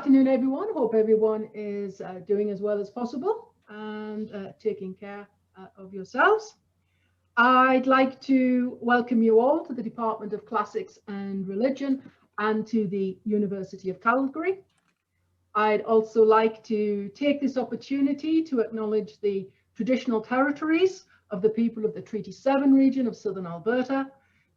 afternoon, everyone. Hope everyone is doing as well as possible and taking care of yourselves. I'd like to welcome you all to the Department of Classics and Religion and to the University of Calgary. I'd also like to take this opportunity to acknowledge the traditional territories of the people of the Treaty 7 region of Southern Alberta,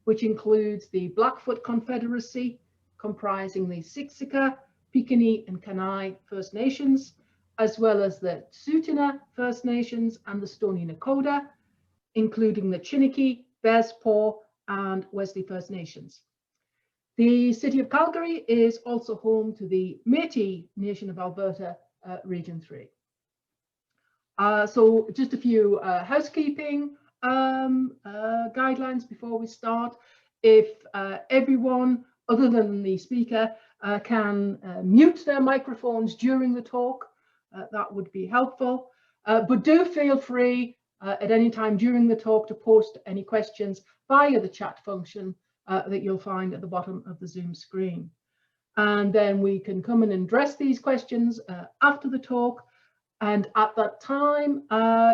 which includes the Blackfoot Confederacy, comprising the Siksika, Piikani and Kainai First Nations, as well as the Tsuut'ina First Nations and the Stoney Nakoda, including the Chiniki, Bearspaw and Wesley First Nations. The City of Calgary is also home to the Métis Nation of Alberta, Region 3. So just a few housekeeping guidelines before we start. If everyone other than the speaker can mute their microphones during the talk, that would be helpful. But do feel free at any time during the talk to post any questions via the chat function that you'll find at the bottom of the Zoom screen. And then we can come and address these questions after the talk. And at that time,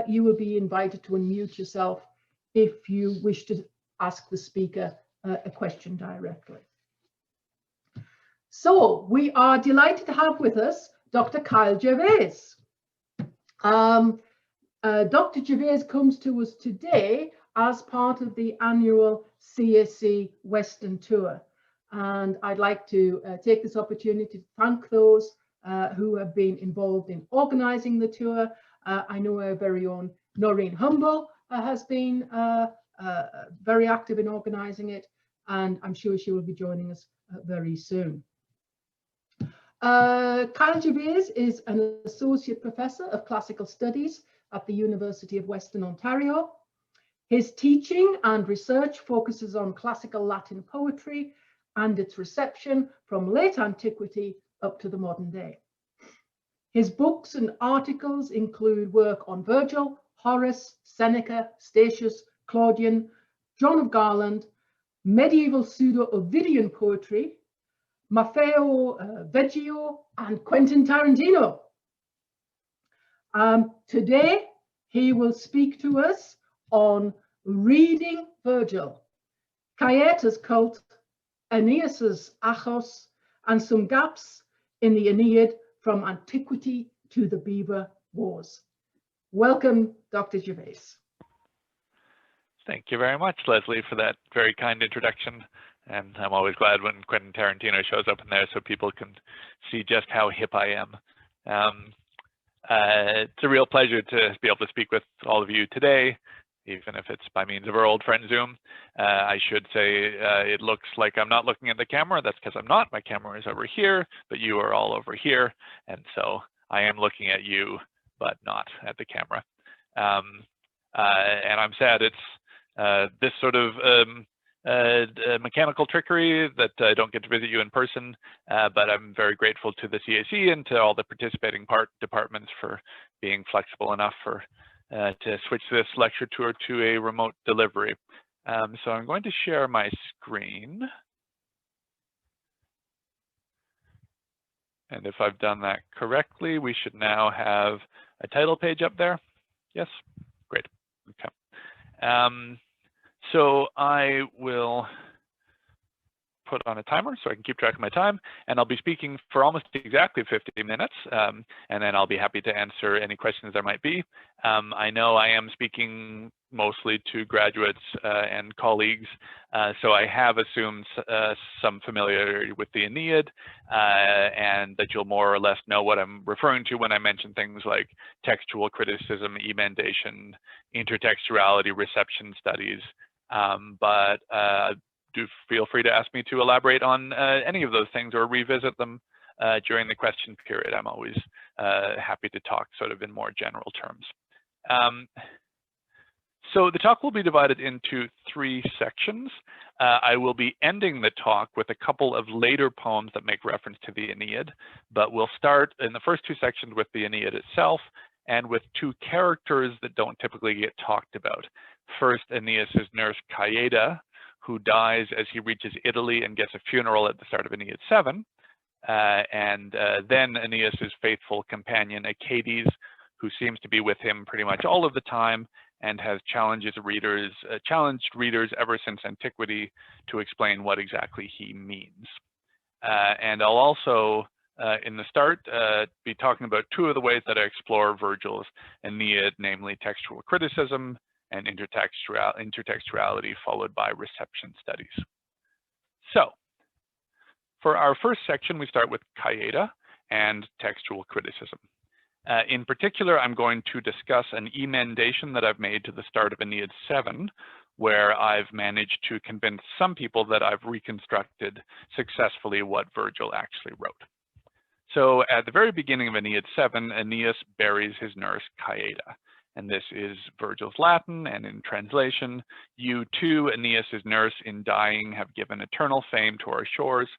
you will be invited to unmute yourself if you wish to ask the speaker a question directly. So we are delighted to have with us Dr. Kyle Gervais. Dr. Gervais comes to us today as part of the annual CSC Western Tour. And I'd like to take this opportunity to thank those who have been involved in organising the tour. I know our very own Noreen Humble has been very active in organising it, and I'm sure she will be joining us very soon. Kyle Gervais is an Associate Professor of Classical Studies at the University of Western Ontario. His teaching and research focuses on classical Latin poetry and its reception from late antiquity up to the modern day. His books and articles include work on Virgil, Horace, Seneca, Statius, Claudian, John of Garland, medieval pseudo-Ovidian poetry, Maffeo Vegio, and Quentin Tarantino. Today, he will speak to us on reading Virgil, Caieta's cult, Aeneas's ἄχος, and some gaps in the Aeneid from Antiquity to the Beaver Wars. Welcome, Dr. Gervais. Thank you very much, Leslie, for that very kind introduction. And I'm always glad when Quentin Tarantino shows up in there so people can see just how hip I am. It's a real pleasure to be able to speak with all of you today, even if it's by means of our old friend Zoom. I should say it looks like I'm not looking at the camera. That's because I'm not. My camera is over here, but you are all over here. And so I am looking at you, but not at the camera. And I'm sad it's this sort of mechanical trickery that I don't get to visit you in person, but I'm very grateful to the CAC and to all the participating departments for being flexible enough to switch this lecture tour to a remote delivery. So I'm going to share my screen. And if I've done that correctly, we should now have a title page up there. Yes, great, okay. So I will put on a timer so I can keep track of my time, and I'll be speaking for almost exactly 50 minutes, and then I'll be happy to answer any questions there might be. I know I am speaking mostly to graduates and colleagues, so I have assumed some familiarity with the Aeneid, and that you'll more or less know what I'm referring to when I mention things like textual criticism, emendation, intertextuality, reception studies, but do feel free to ask me to elaborate on any of those things or revisit them during the question period. I'm always happy to talk sort of in more general terms. So the talk will be divided into 3 sections. I will be ending the talk with a couple of later poems that make reference to the Aeneid, but we'll start in the first 2 sections with the Aeneid itself and with 2 characters that don't typically get talked about. First, Aeneas's nurse Caieta, who dies as he reaches Italy and gets a funeral at the start of Aeneid 7. and then Aeneas's faithful companion Achates, who seems to be with him pretty much all of the time and has challenged readers ever since Antiquity to explain what exactly he means. And I'll also, in the start, be talking about two of the ways that I explore Virgil's Aeneid, namely textual criticism and intertextuality, followed by reception studies. So, for our first section, we start with Caieta and textual criticism. In particular, I'm going to discuss an emendation that I've made to the start of Aeneid 7, where I've managed to convince some people that I've reconstructed successfully what Virgil actually wrote. So at the very beginning of Aeneid 7, Aeneas buries his nurse Caieta. And this is Virgil's Latin, and in translation, you too, Aeneas' nurse, in dying have given eternal fame to our shores,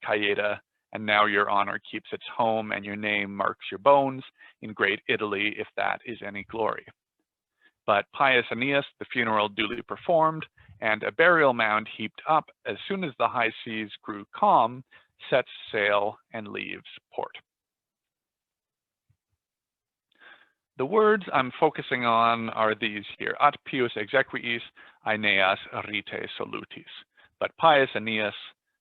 Caieta, and now your honor keeps its home, and your name marks your bones in great Italy, if that is any glory. But pious Aeneas, the funeral duly performed, and a burial mound heaped up as soon as the high seas grew calm, sets sail and leaves port. The words I'm focusing on are these here: at pius exsequiis Aeneas rite solutis, but pious Aeneas,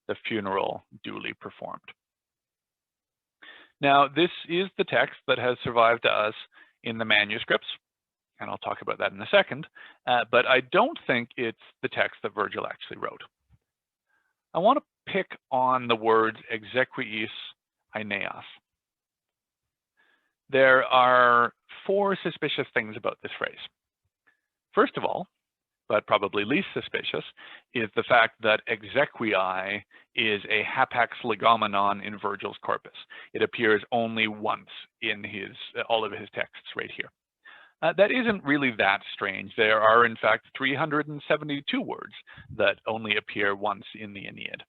the funeral duly performed. Now, this is the text that has survived to us in the manuscripts, and I'll talk about that in a second, but I don't think it's the text that Virgil actually wrote. I want to pick on the words exsequiis Aeneas. There are four suspicious things about this phrase. First of all, but probably least suspicious, is the fact that exsequiae is a hapax legomenon in Virgil's corpus. It appears only once in all of his texts right here. That isn't really that strange. There are, in fact, 372 words that only appear once in the Aeneid.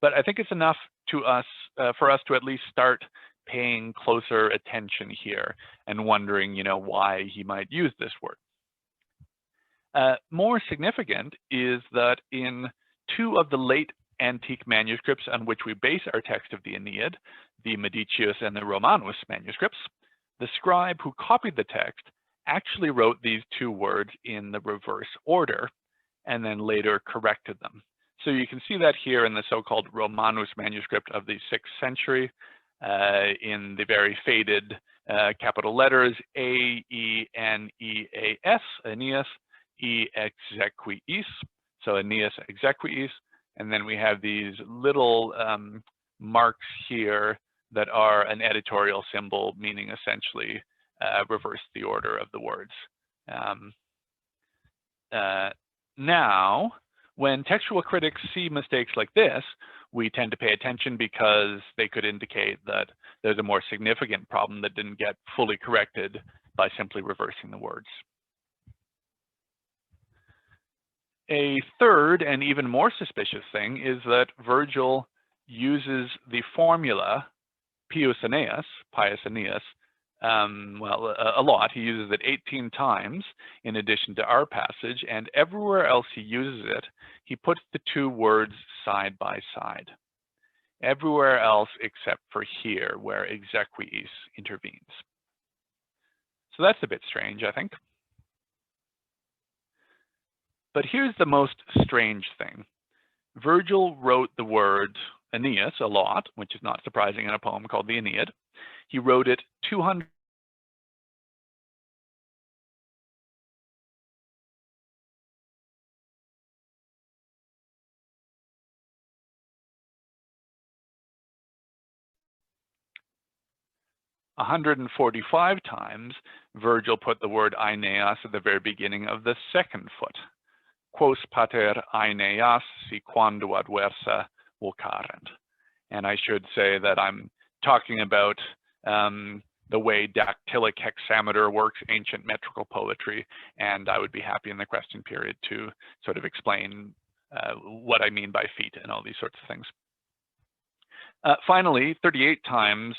But I think it's enough for us to at least start paying closer attention here and wondering, why he might use this word. More significant is that in two of the late antique manuscripts on which we base our text of the Aeneid, the Medicius and the Romanus manuscripts, the scribe who copied the text actually wrote these two words in the reverse order and then later corrected them. So you can see that here in the so-called Romanus manuscript of the 6th century, in the very faded capital letters A-E-N-E-A-S, Aeneas, E exsequiis, so Aeneas exsequiis, and then we have these little marks here that are an editorial symbol, meaning essentially reverse the order of the words. Now, when textual critics see mistakes like this, we tend to pay attention because they could indicate that there's a more significant problem that didn't get fully corrected by simply reversing the words. A third and even more suspicious thing is that Virgil uses the formula pius Aeneas, pious Aeneas, a lot. He uses it 18 times in addition to our passage, and everywhere else he uses it, he puts the two words side by side. Everywhere else except for here, where exsequiis intervenes. So that's a bit strange, I think. But here's the most strange thing. Virgil wrote the word Aeneas a lot, which is not surprising in a poem called the Aeneid. He wrote it 200 145 times. Virgil put the word Aeneas at the very beginning of the second foot. Quos pater Aeneas si quando adversa vocarent. And I should say that I'm talking about the way dactylic hexameter works, ancient metrical poetry, and I would be happy in the question period to sort of explain what I mean by feet and all these sorts of things. Finally, 38 times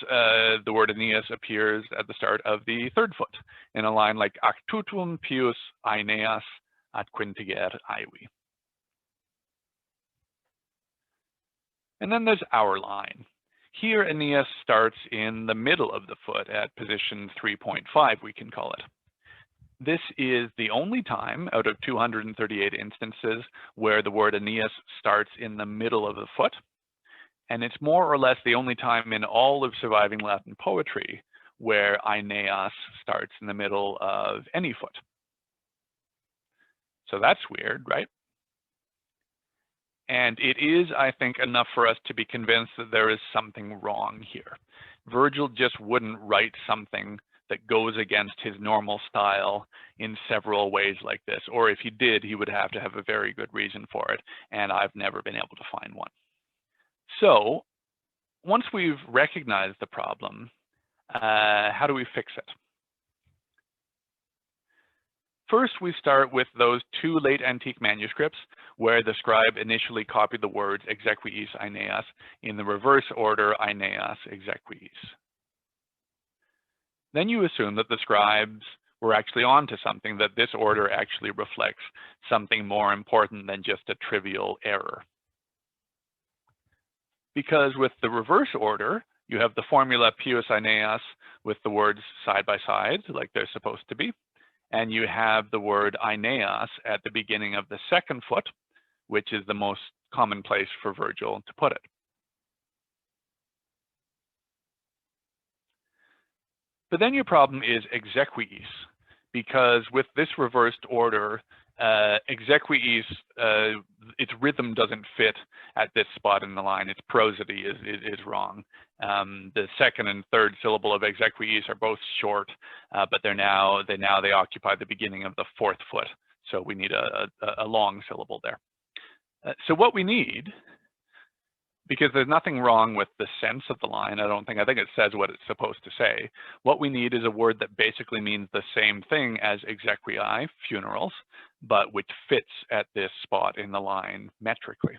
the word Aeneas appears at the start of the third foot in a line like ac tutum pius Aeneas ad quintiger aevi. And then there's our line. Here, Aeneas starts in the middle of the foot at position 3.5, we can call it. This is the only time out of 238 instances where the word Aeneas starts in the middle of the foot. And it's more or less the only time in all of surviving Latin poetry where Aeneas starts in the middle of any foot. So that's weird, right? And it is, I think, enough for us to be convinced that there is something wrong here. Virgil just wouldn't write something that goes against his normal style in several ways like this. Or if he did, he would have to have a very good reason for it. And I've never been able to find one. So once we've recognized the problem, how do we fix it? First, we start with those two late antique manuscripts where the scribe initially copied the words exsequies Aeneas in the reverse order Aeneas exsequies. Then you assume that the scribes were actually onto something, that this order actually reflects something more important than just a trivial error. Because with the reverse order, you have the formula pius Aeneas with the words side by side, like they're supposed to be. And you have the word Aeneas at the beginning of the second foot, which is the most common place for Virgil to put it. But then your problem is exsequies, because with this reversed order, exsequies, its rhythm doesn't fit at this spot in the line. Its prosody is wrong. The second and third syllable of exsequies are both short, but they occupy the beginning of the fourth foot. So we need a long syllable there. So what we need, because there's nothing wrong with the sense of the line, I think it says what it's supposed to say. What we need is a word that basically means the same thing as exsequiae, funerals, but which fits at this spot in the line metrically.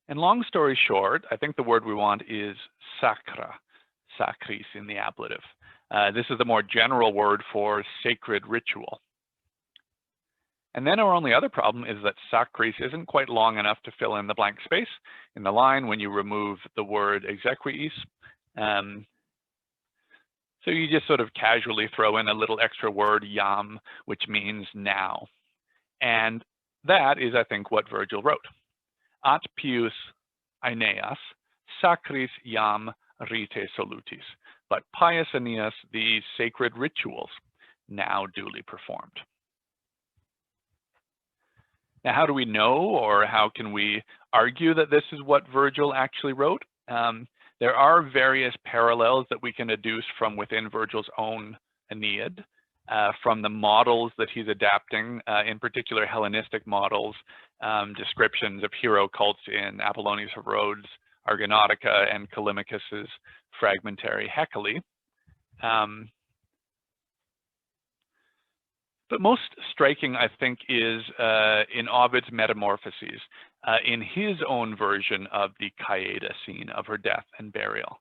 And long story short, I think the word we want is sacra, sacris in the ablative. This is the more general word for sacred ritual. And then our only other problem is that sacris isn't quite long enough to fill in the blank space in the line when you remove the word exsequies. So you just sort of casually throw in a little extra word, iam, which means now. And that is, I think, what Virgil wrote. At pius Aeneas, sacris iam rite solutis. But pius Aeneas, the sacred rituals, now duly performed. Now, how do we know, or how can we argue that this is what Virgil actually wrote? There are various parallels that we can adduce from within Virgil's own Aeneid, from the models that he's adapting, in particular Hellenistic models, descriptions of hero cults in Apollonius of Rhodes' Argonautica and Callimachus's fragmentary Hecale. But most striking, I think, is in Ovid's Metamorphoses, in his own version of the Caieta scene of her death and burial.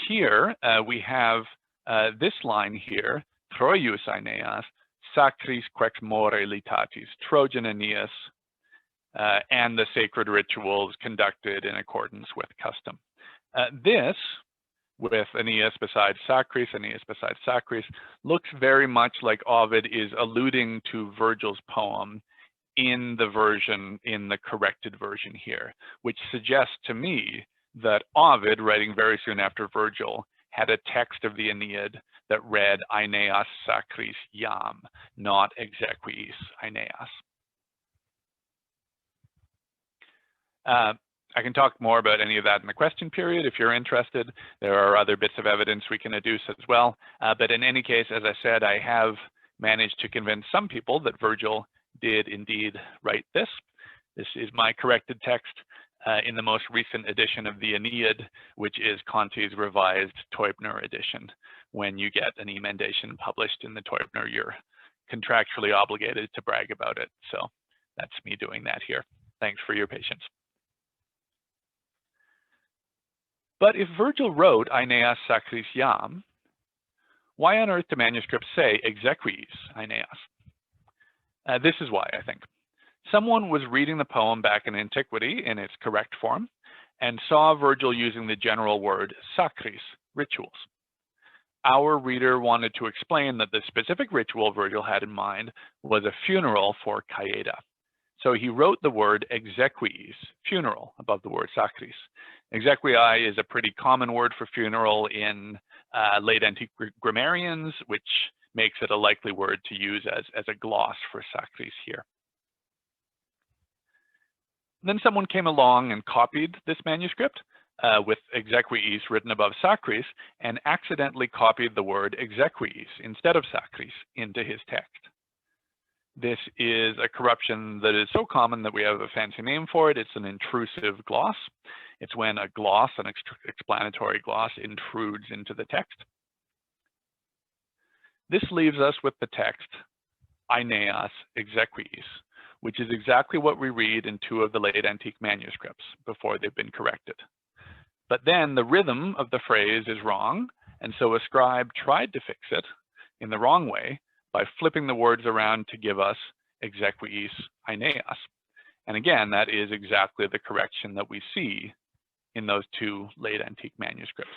Here we have this line here, Troius Aeneas, sacris quex more litatis, Trojan Aeneas, and the sacred rituals conducted in accordance with custom. This, with Aeneas beside sacris, Aeneas beside sacris, looks very much like Ovid is alluding to Virgil's poem in the corrected version here, which suggests to me that Ovid, writing very soon after Virgil, had a text of the Aeneid that read Aeneas sacris iam, not exsequies Aeneas. I can talk more about any of that in the question period if you're interested. There are other bits of evidence we can adduce as well. But in any case, as I said, I have managed to convince some people that Virgil did indeed write this. This is my corrected text in the most recent edition of the Aeneid, which is Conti's revised Teubner edition. When you get an emendation published in the Teubner, you're contractually obligated to brag about it. So that's me doing that here. Thanks for your patience. But if Virgil wrote Aeneas sacris iam, why on earth do manuscripts say exsequies Aeneas? This is why, I think. Someone was reading the poem back in Antiquity in its correct form, and saw Virgil using the general word sacris, rituals. Our reader wanted to explain that the specific ritual Virgil had in mind was a funeral for Caieta. So he wrote the word exsequies, funeral, above the word sacris. Exsequiae is a pretty common word for funeral in late antique grammarians, which makes it a likely word to use as a gloss for sacris here. Then someone came along and copied this manuscript with exsequies written above sacris and accidentally copied the word exsequies instead of sacris into his text. This is a corruption that is so common that we have a fancy name for it. It's an intrusive gloss. It's when a gloss, an explanatory gloss, intrudes into the text. This leaves us with the text Aeneas exsequies, which is exactly what we read in two of the late antique manuscripts before they've been corrected. But then the rhythm of the phrase is wrong, and so a scribe tried to fix it in the wrong way by flipping the words around to give us exsequies Aeneas. And again, that is exactly the correction that we see in those two late antique manuscripts.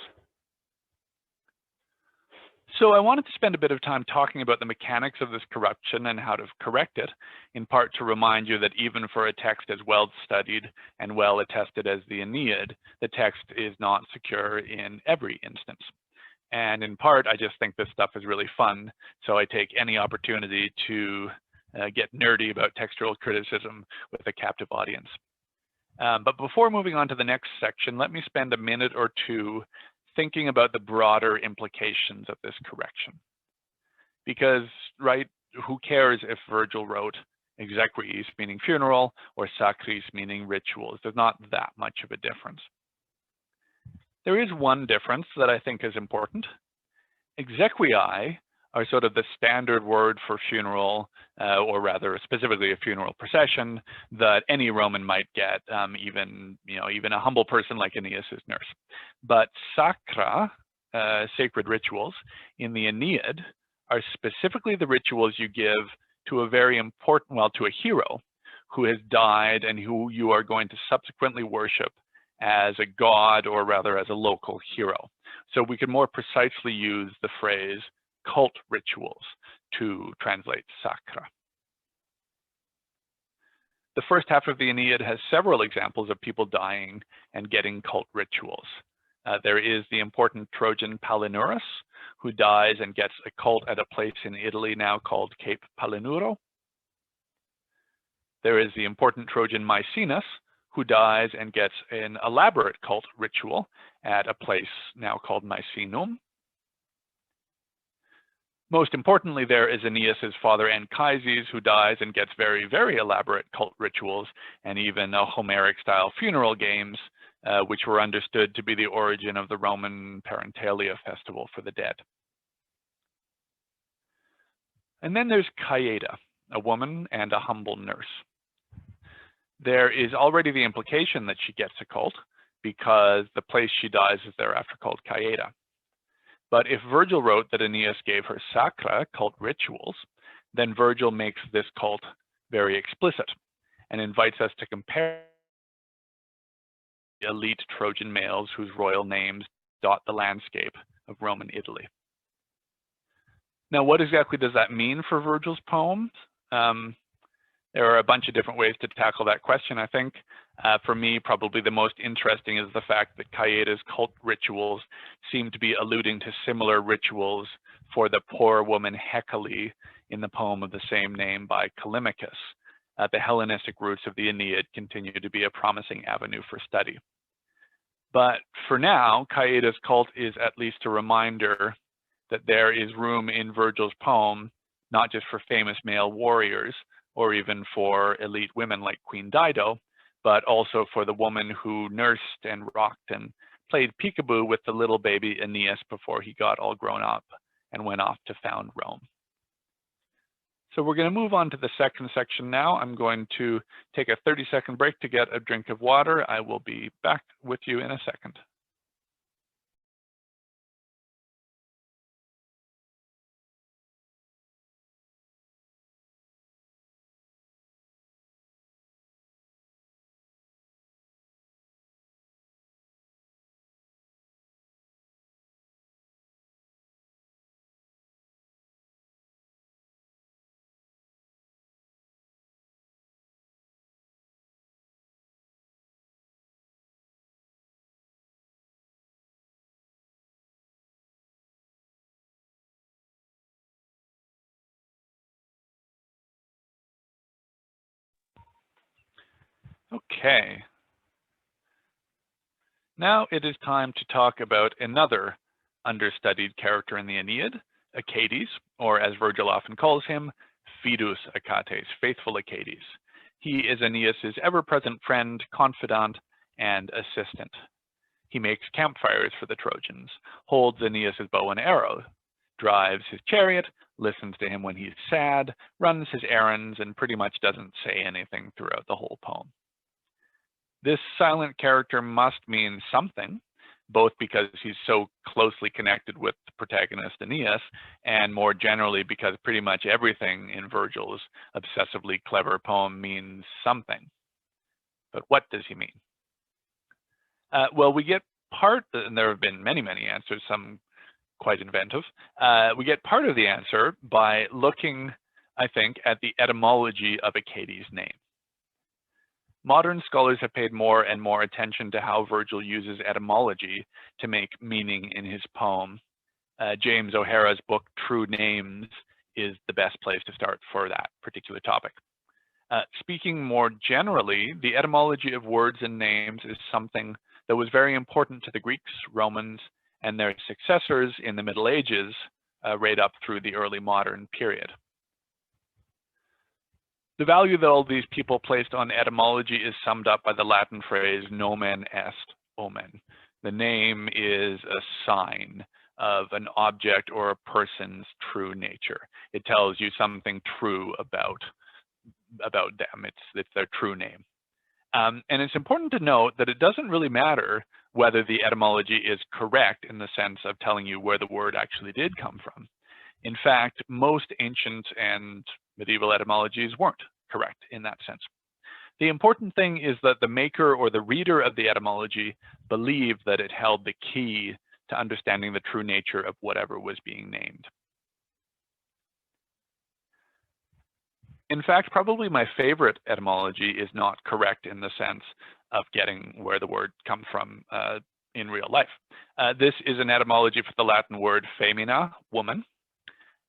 So I wanted to spend a bit of time talking about the mechanics of this corruption and how to correct it, in part to remind you that even for a text as well studied and well attested as the Aeneid, the text is not secure in every instance. And in part, I just think this stuff is really fun, so I take any opportunity to get nerdy about textual criticism with a captive audience. But before moving on to the next section, let me spend a minute or two thinking about the broader implications of this correction. Because, right, who cares if Virgil wrote exsequies, meaning funeral, or sacris, meaning rituals? There's not that much of a difference. There is one difference that I think is important. Exsequiae are sort of the standard word for funeral, or rather specifically a funeral procession that any Roman might get, even a humble person like Aeneas's nurse. But sacra, sacred rituals, in the Aeneid are specifically the rituals you give to a very important, well, to a hero who has died and who you are going to subsequently worship as a god, or rather as a local hero. So we can more precisely use the phrase cult rituals to translate sacra. The first half of the Aeneid has several examples of people dying and getting cult rituals. There is the important Trojan Palinurus, who dies and gets a cult at a place in Italy now called Cape Palinuro. There is the important Trojan Maecenas, who dies and gets an elaborate cult ritual at a place now called Misenum. Most importantly, there is Aeneas's father Anchises, who dies and gets very, very elaborate cult rituals and even Homeric-style funeral games, which were understood to be the origin of the Roman Parentalia festival for the dead. And then there's Caieta, a woman and a humble nurse. There is already the implication that she gets a cult because the place she dies is thereafter called Caieta. But if Virgil wrote that Aeneas gave her sacra, cult rituals, then Virgil makes this cult very explicit and invites us to compare the elite Trojan males whose royal names dot the landscape of Roman Italy. Now, what exactly does that mean for Virgil's poems? There are a bunch of different ways to tackle that question, I think. For me, probably the most interesting is the fact that Caieta's cult rituals seem to be alluding to similar rituals for the poor woman Hecale in the poem of the same name by Callimachus. The Hellenistic roots of the Aeneid continue to be a promising avenue for study. But for now, Caieta's cult is at least a reminder that there is room in Virgil's poem, not just for famous male warriors, or even for elite women like Queen Dido, but also for the woman who nursed and rocked and played peekaboo with the little baby Aeneas before he got all grown up and went off to found Rome. So we're going to move on to the second section now. I'm going to take a 30-second break to get a drink of water. I will be back with you in a second. Okay. Now it is time to talk about another understudied character in the Aeneid, Achates, or as Virgil often calls him, Fidus Achates, faithful Achates. He is Aeneas's ever-present friend, confidant, and assistant. He makes campfires for the Trojans, holds Aeneas's bow and arrow, drives his chariot, listens to him when he's sad, runs his errands, and pretty much doesn't say anything throughout the whole poem. This silent character must mean something, both because he's so closely connected with the protagonist Aeneas, and more generally because pretty much everything in Virgil's obsessively clever poem means something. But what does he mean? Well, we get part, and there have been many, many answers, some quite inventive. We get part of the answer by looking, I think, at the etymology of Achates' name. Modern scholars have paid more and more attention to how Virgil uses etymology to make meaning in his poem. James O'Hara's book, True Names, is the best place to start for that particular topic. Speaking more generally, the etymology of words and names is something that was very important to the Greeks, Romans, and their successors in the Middle Ages, right up through the early modern period. The value that all these people placed on etymology is summed up by the Latin phrase nomen est omen. The name is a sign of an object or a person's true nature. It tells you something true about them. It's their true name. And it's important to note that it doesn't really matter whether the etymology is correct in the sense of telling you where the word actually did come from. In fact, most ancient and medieval etymologies weren't correct in that sense. The important thing is that the maker or the reader of the etymology believed that it held the key to understanding the true nature of whatever was being named. In fact, probably my favorite etymology is not correct in the sense of getting where the word comes from in real life. This is an etymology for the Latin word femina, woman.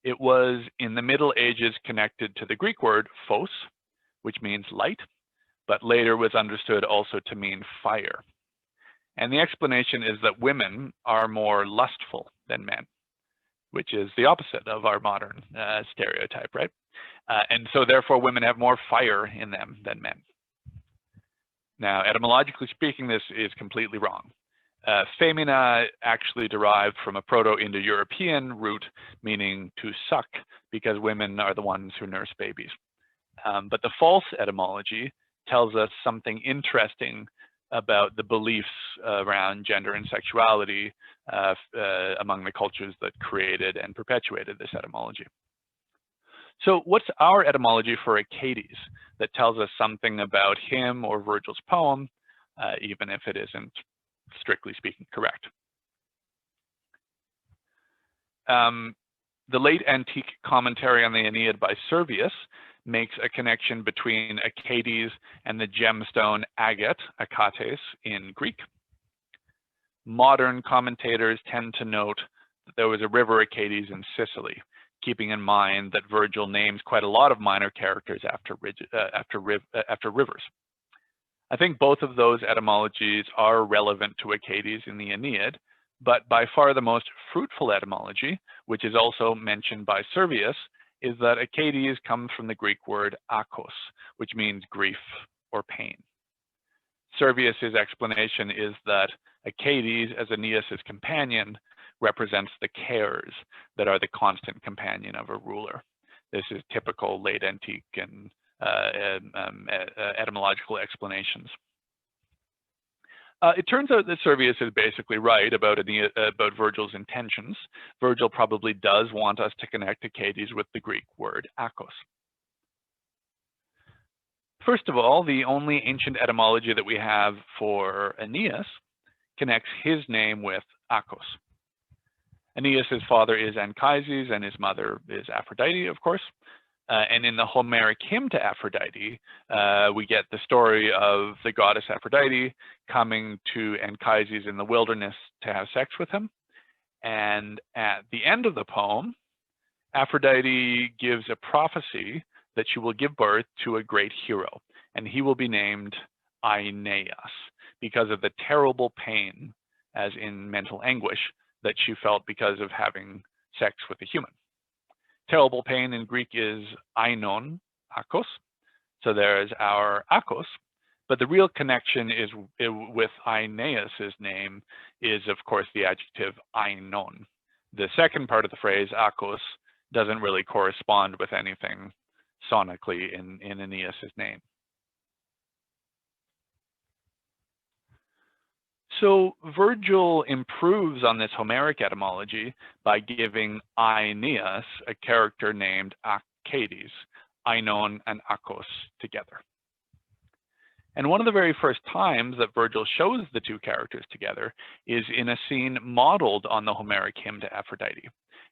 It was in the Middle Ages connected to the Greek word phos, which means light, but later was understood also to mean fire. And the explanation is that women are more lustful than men, which is the opposite of our modern stereotype, right? And so therefore women have more fire in them than men. Now, etymologically speaking, this is completely wrong. Femina actually derived from a Proto-Indo-European root meaning to suck, because women are the ones who nurse babies. But the false etymology tells us something interesting about the beliefs around gender and sexuality among the cultures that created and perpetuated this etymology. So what's our etymology for Achates that tells us something about him or Virgil's poem, even if it isn't strictly speaking correct? The late antique commentary on the Aeneid by Gervais makes a connection between Achates and the gemstone agate, Achates, in Greek. Modern commentators tend to note that there was a river Achates in Sicily, keeping in mind that Virgil names quite a lot of minor characters after rivers. I think both of those etymologies are relevant to Achates in the Aeneid, but by far the most fruitful etymology, which is also mentioned by Gervais, is that Achates comes from the Greek word āchos, which means grief or pain. Gervais's explanation is that Achates, as Aeneas's companion, represents the cares that are the constant companion of a ruler. This is typical late antique and etymological explanations. It turns out that Gervais is basically right about Virgil's intentions. Virgil probably does want us to connect Achates with the Greek word āchos. First of all, the only ancient etymology that we have for Aeneas connects his name with āchos. Aeneas's father is Anchises and his mother is Aphrodite, of course. And in the Homeric hymn to Aphrodite, we get the story of the goddess Aphrodite coming to Anchises in the wilderness to have sex with him. And at the end of the poem, Aphrodite gives a prophecy that she will give birth to a great hero, and he will be named Aeneas because of the terrible pain, as in mental anguish, that she felt because of having sex with a human. Terrible pain in Greek is ainon, āchos. So there's our āchos, but the real connection is with Aeneas's name is, of course, the adjective ainon. The second part of the phrase, āchos, doesn't really correspond with anything sonically in Aeneas's name. So Virgil improves on this Homeric etymology by giving Aeneas a character named Achates, ainon and āchos together. And one of the very first times that Virgil shows the two characters together is in a scene modeled on the Homeric hymn to Aphrodite.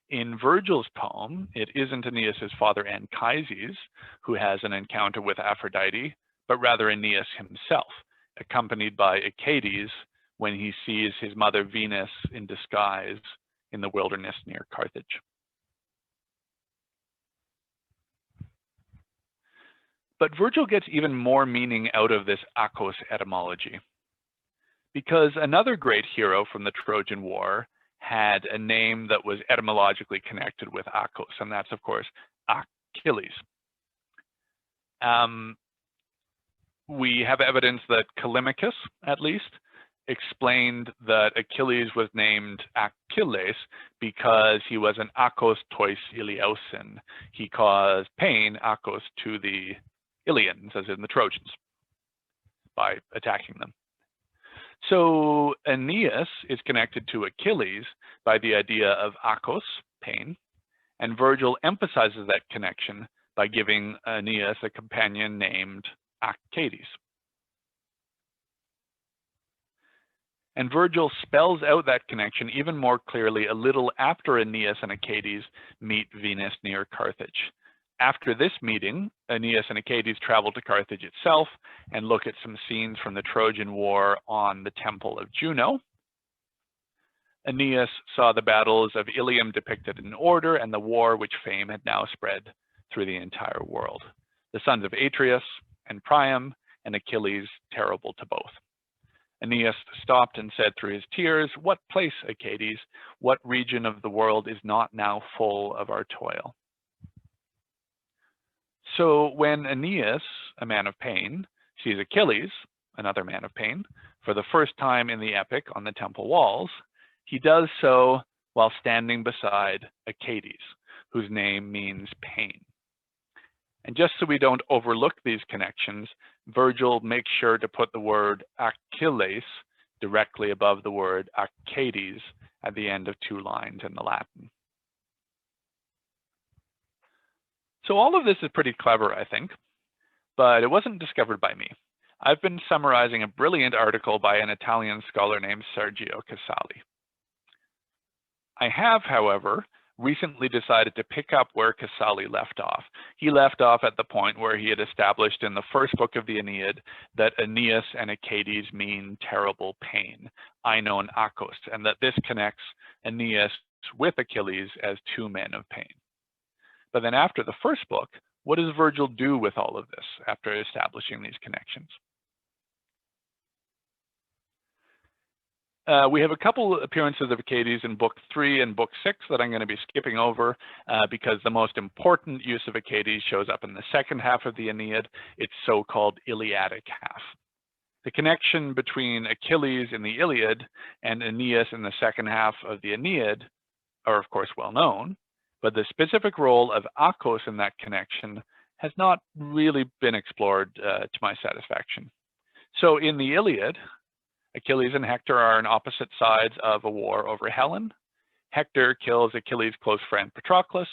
In Virgil's poem, it isn't Aeneas's father Anchises who has an encounter with Aphrodite, but rather Aeneas himself, accompanied by Achates when he sees his mother Venus in disguise in the wilderness near Carthage. But Virgil gets even more meaning out of this āchos etymology, because another great hero from the Trojan War had a name that was etymologically connected with āchos, and that's, of course, Achilles. We have evidence that Callimachus, at least, explained that Achilles was named Achilles because he was an āchos tois Iliousin. He caused pain, āchos, to the Ilians, as in the Trojans, by attacking them. So Aeneas is connected to Achilles by the idea of āchos, pain, and Virgil emphasizes that connection by giving Aeneas a companion named Achates. And Virgil spells out that connection even more clearly a little after Aeneas and Achates meet Venus near Carthage. After this meeting, Aeneas and Achates travel to Carthage itself and look at some scenes from the Trojan War on the Temple of Juno. Aeneas saw the battles of Ilium depicted in order and the war which fame had now spread through the entire world. The sons of Atreus and Priam and Achilles terrible to both. Aeneas stopped and said through his tears, "What place, Achates, what region of the world is not now full of our toil?" So when Aeneas, a man of pain, sees Achilles, another man of pain, for the first time in the epic on the temple walls, he does so while standing beside Achates, whose name means pain. And just so we don't overlook these connections, Virgil makes sure to put the word Achilles directly above the word Achates at the end of two lines in the Latin. So all of this is pretty clever, I think, but it wasn't discovered by me. I've been summarizing a brilliant article by an Italian scholar named Sergio Casali. I have, however, recently decided to pick up where Casali left off. He left off at the point where he had established in the first book of the Aeneid that Aeneas and Achates mean terrible pain, ainon āchos, and that this connects Aeneas with Achilles as two men of pain. But then after the first book, what does Virgil do with all of this after establishing these connections? We have a couple appearances of Achates in book 3 and book 6 that I'm going to be skipping over because the most important use of Achates shows up in the second half of the Aeneid, its so-called Iliadic half. The connection between Achilles in the Iliad and Aeneas in the second half of the Aeneid are, of course, well known, but the specific role of āchos in that connection has not really been explored to my satisfaction. So in the Iliad, Achilles and Hector are on opposite sides of a war over Helen. Hector kills Achilles' close friend Patroclus.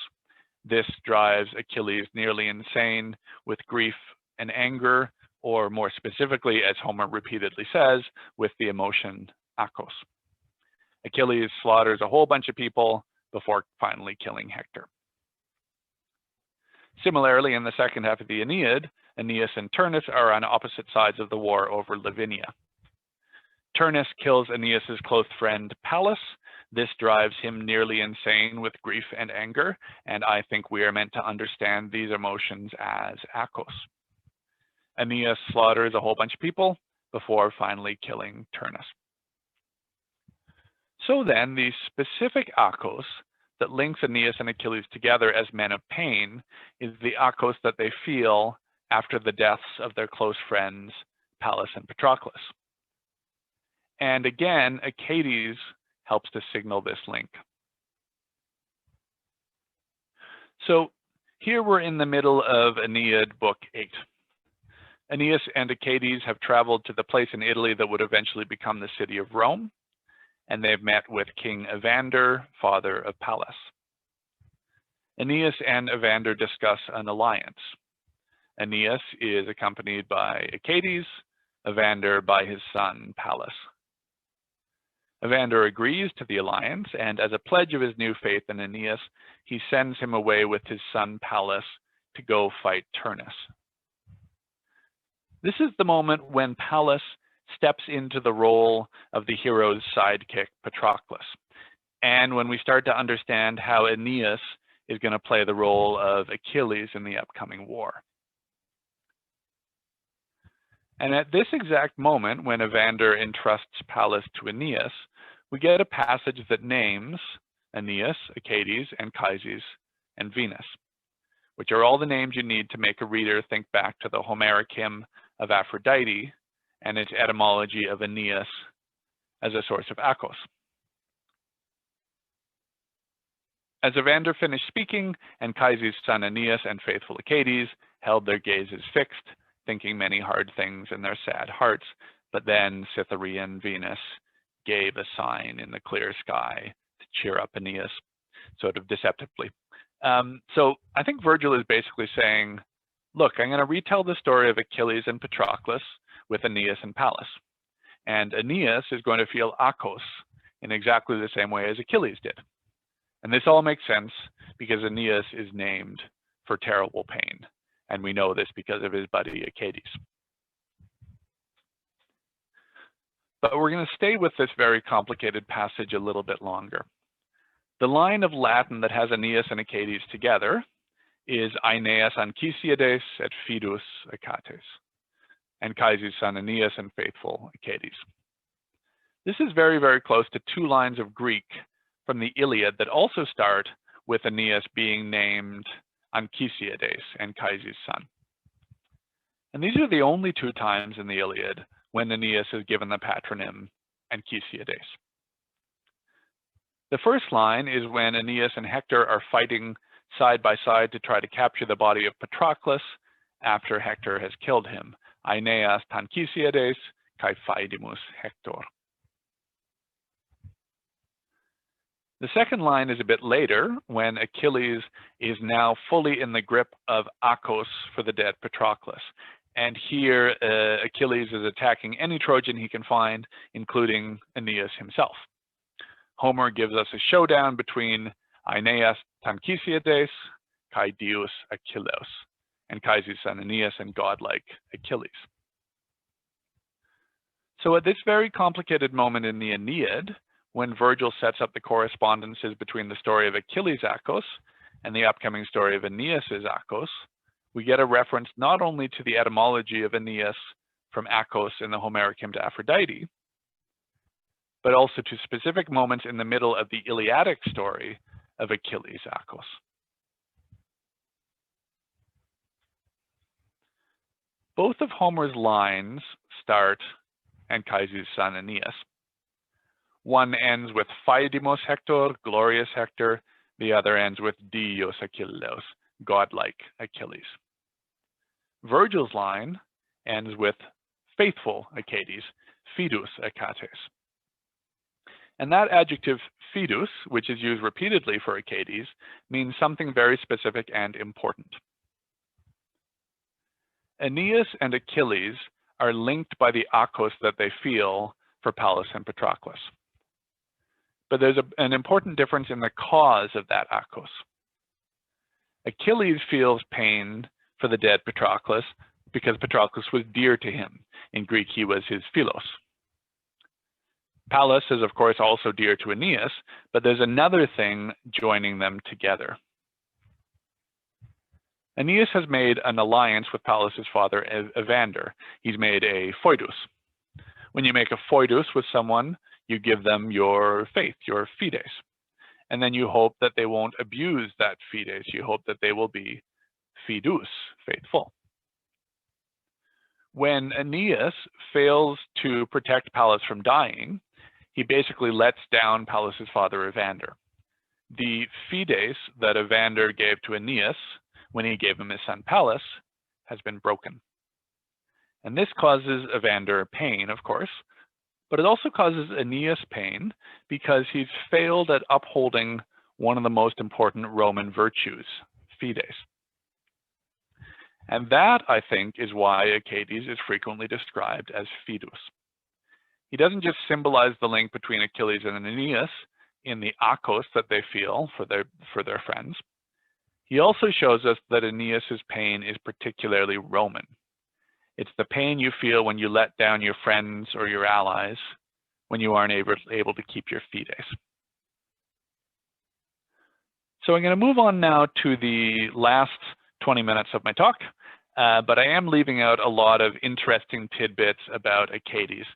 This drives Achilles nearly insane with grief and anger, or more specifically, as Homer repeatedly says, with the emotion āchos. Achilles slaughters a whole bunch of people before finally killing Hector. Similarly, in the second half of the Aeneid, Aeneas and Turnus are on opposite sides of the war over Lavinia. Turnus kills Aeneas's close friend Pallas. This drives him nearly insane with grief and anger, and I think we are meant to understand these emotions as āchos. Aeneas slaughters a whole bunch of people before finally killing Turnus. So then, the specific ἄχος that links Aeneas and Achilles together as men of pain is the ἄχος that they feel after the deaths of their close friends, Pallas and Patroclus. And again, Achates helps to signal this link. So here we're in the middle of Aeneid, Book 8. Aeneas and Achates have traveled to the place in Italy that would eventually become the city of Rome, and they've met with King Evander, father of Pallas. Aeneas and Evander discuss an alliance. Aeneas is accompanied by Achates, Evander by his son Pallas. Evander agrees to the alliance, and as a pledge of his new faith in Aeneas, he sends him away with his son Pallas to go fight Turnus. This is the moment when Pallas steps into the role of the hero's sidekick, Patroclus, and when we start to understand how Aeneas is going to play the role of Achilles in the upcoming war. And at this exact moment, when Evander entrusts Pallas to Aeneas, we get a passage that names Aeneas, Achates, Anchises, and Venus, which are all the names you need to make a reader think back to the Homeric hymn of Aphrodite and its etymology of Aeneas as a source of ἄχος. As Evander finished speaking, Anchises' son Aeneas and faithful Achates held their gazes fixed, thinking many hard things in their sad hearts, but then Cytherean Venus gave a sign in the clear sky to cheer up Aeneas, sort of deceptively. So I think Virgil is basically saying, look, I'm going to retell the story of Achilles and Patroclus with Aeneas and Pallas. And Aeneas is going to feel ἄχος in exactly the same way as Achilles did. And this all makes sense because Aeneas is named for terrible pain. And we know this because of his buddy Achates. But we're going to stay with this very complicated passage a little bit longer. The line of Latin that has Aeneas and Achates together is Aeneas and Achilles et Fidus Achates, Anchises' son Aeneas and faithful Achates. This is very, very close to two lines of Greek from the Iliad that also start with Aeneas being named Anchises, Anchises' son. And these are the only two times in the Iliad when Aeneas is given the patronym Anchises. The first line is when Aeneas and Hector are fighting side by side to try to capture the body of Patroclus after Hector has killed him. Aeneas Anchises kai faidimus Hector. The second line is a bit later, when Achilles is now fully in the grip of Áχος for the dead Patroclus. And here Achilles is attacking any Trojan he can find, including Aeneas himself. Homer gives us a showdown between Aeneas Anchises kai Deus Achilles, Anchises' son Aeneas and godlike Achilles. So at this very complicated moment in the Aeneid, when Virgil sets up the correspondences between the story of Achilles' Áχος and the upcoming story of Aeneas' Áχos, we get a reference not only to the etymology of Aeneas from Áχos in the Homeric hymn to Aphrodite, but also to specific moments in the middle of the Iliadic story of Achilles' Áχos. Both of Homer's lines start Anchises' son Aeneas. One ends with Faidimos Hector, glorious Hector. The other ends with Dios Achilles, godlike Achilles. Virgil's line ends with faithful Achates, Fidus Achates. And that adjective Fidus, which is used repeatedly for Achates, means something very specific and important. Aeneas and Achilles are linked by the Áχos that they feel for Pallas and Patroclus. But there's an important difference in the cause of that Áχos. Achilles feels pain for the dead Patroclus because Patroclus was dear to him. In Greek, he was his philos. Pallas is, of course, also dear to Aeneas, but there's another thing joining them together. Aeneas has made an alliance with Pallas's father, Evander. He's made a foedus. When you make a foedus with someone, you give them your faith, your fides. And then you hope that they won't abuse that fides. You hope that they will be fidus, faithful. When Aeneas fails to protect Pallas from dying, he basically lets down Pallas's father Evander. The fides that Evander gave to Aeneas when he gave him his son Pallas has been broken. And this causes Evander pain, of course, but it also causes Aeneas pain because he's failed at upholding one of the most important Roman virtues, fides. And that, I think, is why Achates is frequently described as Fidus. He doesn't just symbolize the link between Achilles and Aeneas in the ἄχος that they feel for their friends. He also shows us that Aeneas's pain is particularly Roman. It's the pain you feel when you let down your friends or your allies, when you aren't able to keep your fides. So I'm going to move on now to the last 20 minutes of my talk, but I am leaving out a lot of interesting tidbits about Achates.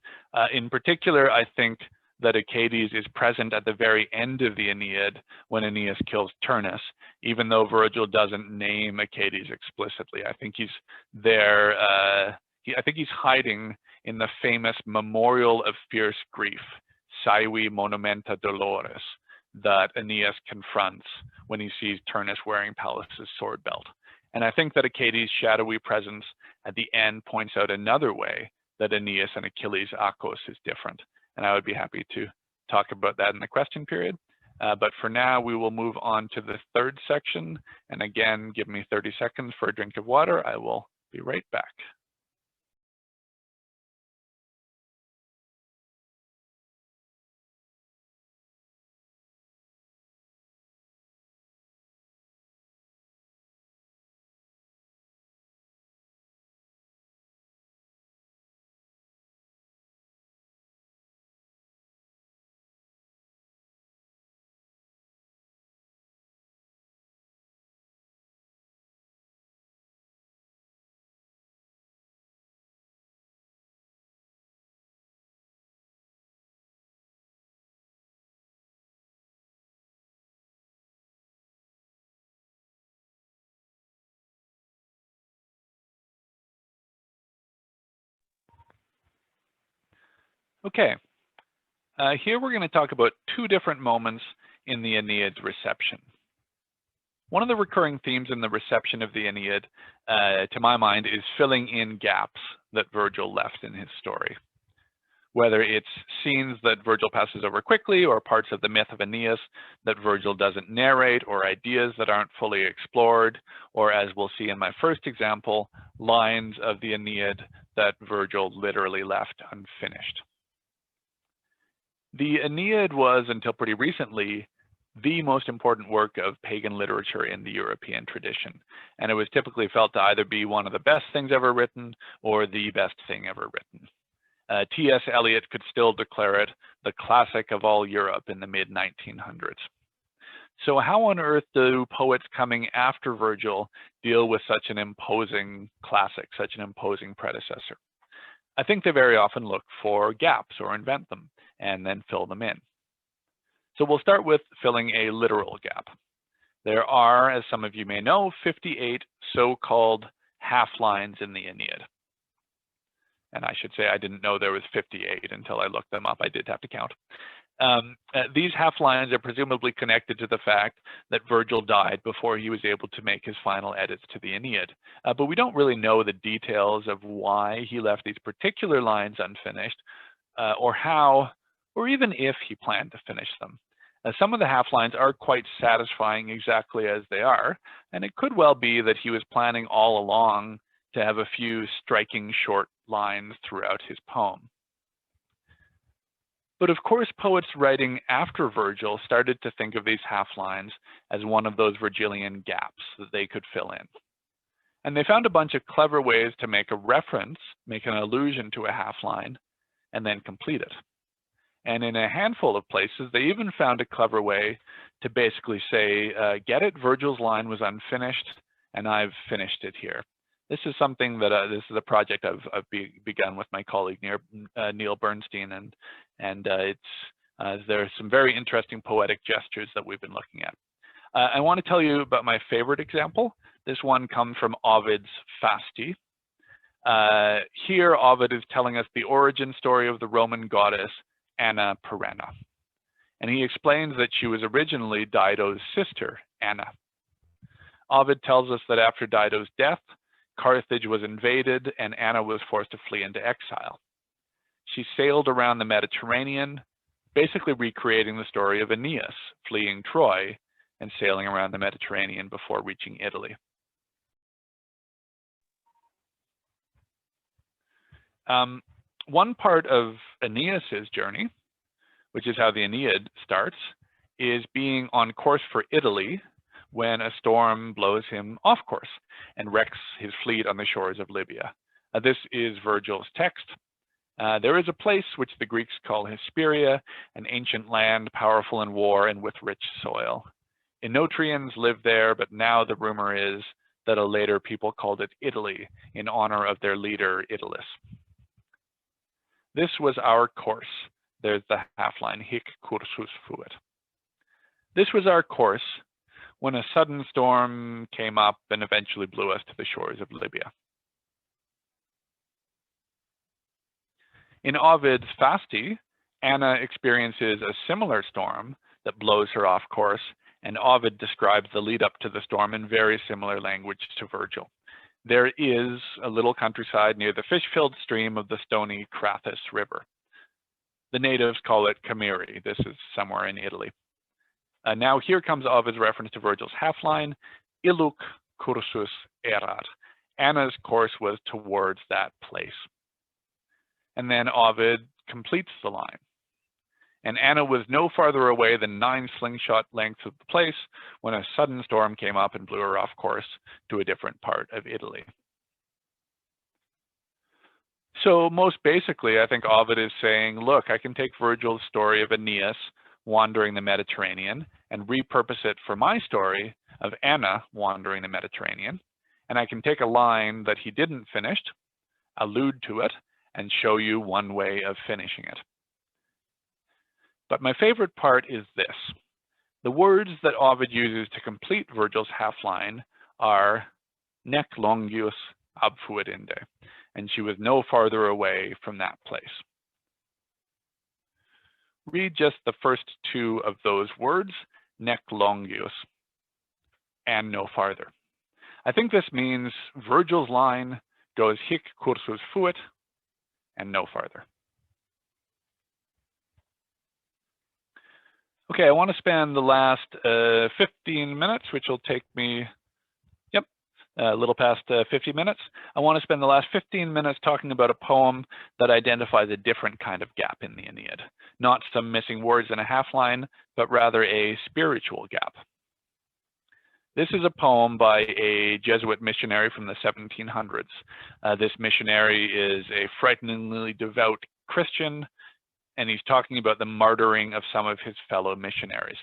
In particular, I think that Achates is present at the very end of the Aeneid when Aeneas kills Turnus, even though Virgil doesn't name Achates explicitly. I think he's there, I think he's hiding in the famous memorial of fierce grief, Saevi Monumenta Dolores, that Aeneas confronts when he sees Turnus wearing Pallas's sword belt. And I think that Achates' shadowy presence at the end points out another way that Aeneas and Achilles' ἄχος is different. And I would be happy to talk about that in the question period. But for now, we will move on to the third section. And again, give me 30 seconds for a drink of water. I will be right back. Okay, here we're going to talk about two different moments in the Aeneid's reception. One of the recurring themes in the reception of the Aeneid, to my mind, is filling in gaps that Virgil left in his story. Whether it's scenes that Virgil passes over quickly, or parts of the myth of Aeneas that Virgil doesn't narrate, or ideas that aren't fully explored, or as we'll see in my first example, lines of the Aeneid that Virgil literally left unfinished. The Aeneid was, until pretty recently, the most important work of pagan literature in the European tradition. And it was typically felt to either be one of the best things ever written or the best thing ever written. T.S. Eliot could still declare it the classic of all Europe in the mid-1900s. So how on earth do poets coming after Virgil deal with such an imposing classic, such an imposing predecessor? I think they very often look for gaps or invent them and then fill them in. So we'll start with filling a literal gap. There are, as some of you may know, 58 so-called half-lines in the Aeneid. And I should say I didn't know there was 58 until I looked them up. I did have to count. These half-lines are presumably connected to the fact that Virgil died before he was able to make his final edits to the Aeneid. But we don't really know the details of why he left these particular lines unfinished, or how, or even if he planned to finish them. Some of the half-lines are quite satisfying exactly as they are, and it could well be that he was planning all along to have a few striking short lines throughout his poem. But of course, poets writing after Virgil started to think of these half-lines as one of those Virgilian gaps that they could fill in. And they found a bunch of clever ways to make a reference, make an allusion to a half-line, and then complete it. And in a handful of places, they even found a clever way to basically say, get it, Virgil's line was unfinished, and I've finished it here. This is something that this is a project I've begun with my colleague Neil Bernstein, and there's some very interesting poetic gestures that we've been looking at. I want to tell you about my favorite example. This one comes from Ovid's Fasti. Here, Ovid is telling us the origin story of the Roman goddess Anna Perenna. And he explains that she was originally Dido's sister, Anna. Ovid tells us that after Dido's death, Carthage was invaded and Anna was forced to flee into exile. She sailed around the Mediterranean, basically recreating the story of Aeneas fleeing Troy and sailing around the Mediterranean before reaching Italy. One part of Aeneas's journey, which is how the Aeneid starts, is being on course for Italy when a storm blows him off course and wrecks his fleet on the shores of Libya. This is Virgil's text. There is a place which the Greeks call Hesperia, an ancient land powerful in war and with rich soil. Enotrians lived there, but now the rumor is that a later people called it Italy in honor of their leader, Italus. This was our course. There's the half line, hic cursus fuit. This was our course when a sudden storm came up and eventually blew us to the shores of Libya. In Ovid's Fasti, Anna experiences a similar storm that blows her off course, and Ovid describes the lead up to the storm in very similar language to Virgil. There is a little countryside near the fish-filled stream of the stony Crathis River. The natives call it Camiri. This is somewhere in Italy. Now here comes Ovid's reference to Virgil's half-line, illuc cursus erat. Anna's course was towards that place. And then Ovid completes the line. And Anna was no farther away than 9 slingshot lengths of the place when a sudden storm came up and blew her off course to a different part of Italy. So most basically, I think Ovid is saying, look, I can take Virgil's story of Aeneas wandering the Mediterranean and repurpose it for my story of Anna wandering the Mediterranean. And I can take a line that he didn't finish, allude to it, and show you one way of finishing it. But my favorite part is this. The words that Ovid uses to complete Virgil's half-line are nec longius abfuit inde, and she was no farther away from that place. Read just the first 2 of those words, nec longius, and no farther. I think this means Virgil's line goes hic cursus fuit and no farther. Okay, I want to spend the last 15 minutes, which will take me, a little past 50 minutes. I want to spend the last 15 minutes talking about a poem that identifies a different kind of gap in the Aeneid. Not some missing words in a half-line, but rather a spiritual gap. This is a poem by a Jesuit missionary from the 1700s. This missionary is a frighteningly devout Christian, and he's talking about the martyring of some of his fellow missionaries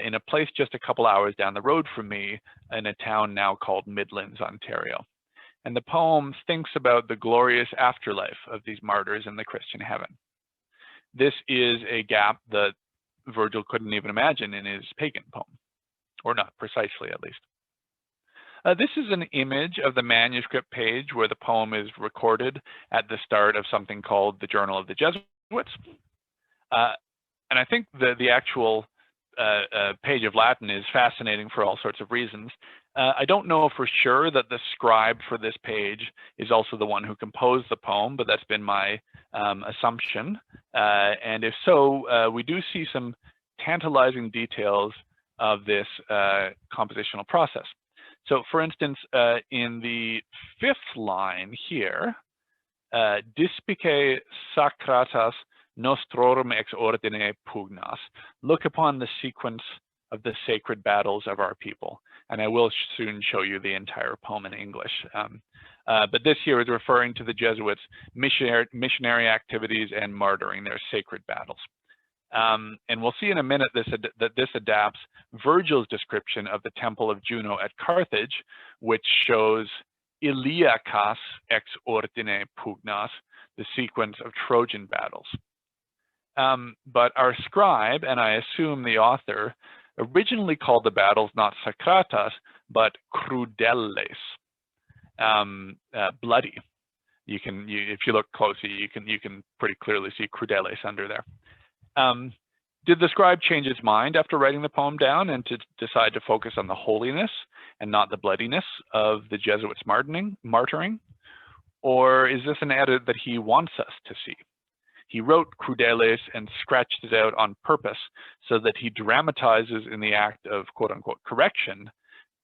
in a place just a couple hours down the road from me in a town now called Midlands, Ontario. And the poem thinks about the glorious afterlife of these martyrs in the Christian heaven. This is a gap that Virgil couldn't even imagine in his pagan poem, or not precisely at least. This is an image of the manuscript page where the poem is recorded at the start of something called the Journal of the Jesuits. And I think the actual page of Latin is fascinating for all sorts of reasons. I don't know for sure that the scribe for this page is also the one who composed the poem, but that's been my assumption. And if so, we do see some tantalizing details of this compositional process. So for instance, in the 5th line here, dispice sacratas nostrorum ex ordine pugnas. Look upon the sequence of the sacred battles of our people. And I will soon show you the entire poem in English. But this here is referring to the Jesuits' missionary activities and martyring, their sacred battles. And we'll see in a minute that this adapts Virgil's description of the temple of Juno at Carthage, which shows Iliacas ex ordine pugnas, the sequence of Trojan battles. But our scribe, and I assume the author, originally called the battles not sacratas, but crudelles, bloody. If you look closely, you can pretty clearly see crudelles under there. Did the scribe change his mind after writing the poem down and to decide to focus on the holiness and not the bloodiness of the Jesuits' martyring? Or is this an edit that he wants us to see? He wrote crudelles and scratched it out on purpose so that he dramatizes in the act of quote unquote correction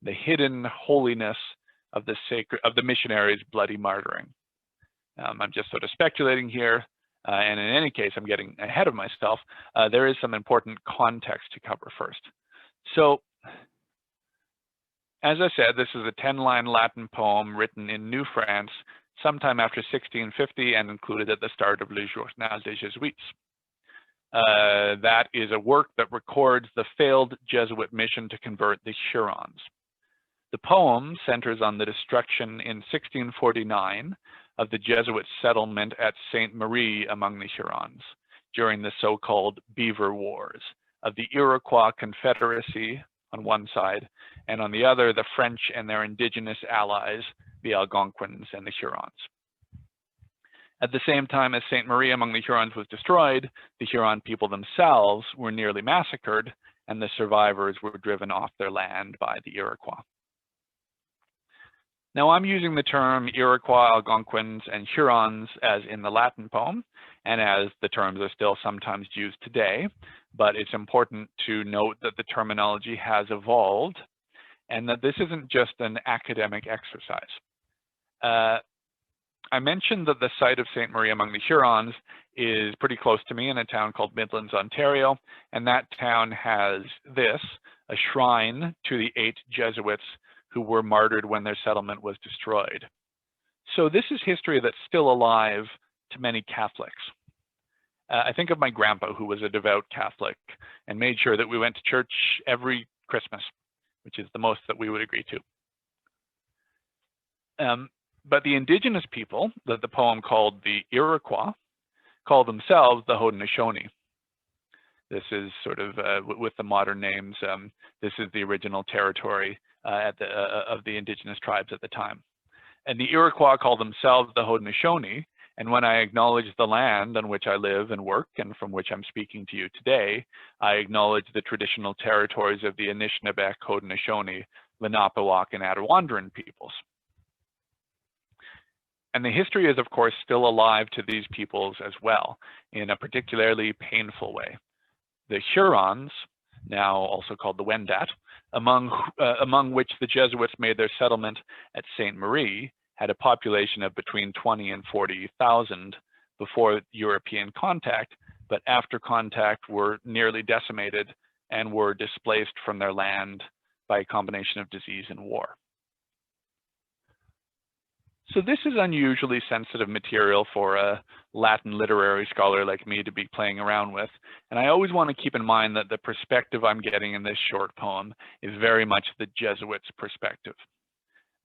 the hidden holiness of the missionaries' bloody martyring. I'm just sort of speculating here, and in any case, I'm getting ahead of myself. There is some important context to cover first. So, as I said, this is a 10-line Latin poem written in New France sometime after 1650 and included at the start of Le Journal des Jésuites. That is a work that records the failed Jesuit mission to convert the Hurons. The poem centers on the destruction in 1649 of the Jesuit settlement at Sainte Marie among the Hurons during the so-called Beaver Wars of the Iroquois Confederacy on one side, and on the other, the French and their indigenous allies, the Algonquins and the Hurons. At the same time as Sainte Marie among the Hurons was destroyed, the Huron people themselves were nearly massacred, and the survivors were driven off their land by the Iroquois. Now, I'm using the term Iroquois, Algonquins, and Hurons as in the Latin poem, and as the terms are still sometimes used today, but it's important to note that the terminology has evolved and that this isn't just an academic exercise. I mentioned that the site of Sainte Marie among the Hurons is pretty close to me in a town called Midlands, Ontario, and that town has a shrine to the 8 Jesuits who were martyred when their settlement was destroyed. So this is history that's still alive to many Catholics. I think of my grandpa, who was a devout Catholic and made sure that we went to church every Christmas, which is the most that we would agree to. But the indigenous people that the poem called the Iroquois call themselves the Haudenosaunee. This is sort of, with the modern names, this is the original territory of the indigenous tribes at the time. And the Iroquois call themselves the Haudenosaunee, and when I acknowledge the land on which I live and work and from which I'm speaking to you today, I acknowledge the traditional territories of the Anishinaabe, Haudenosaunee, Lenape, and Attawandaron peoples. And the history is, of course, still alive to these peoples as well, in a particularly painful way. The Hurons, now also called the Wendat, among which the Jesuits made their settlement at Sainte Marie, had a population of between 20 and 40,000 before European contact, but after contact were nearly decimated and were displaced from their land by a combination of disease and war. So this is unusually sensitive material for a Latin literary scholar like me to be playing around with. And I always want to keep in mind that the perspective I'm getting in this short poem is very much the Jesuits' perspective.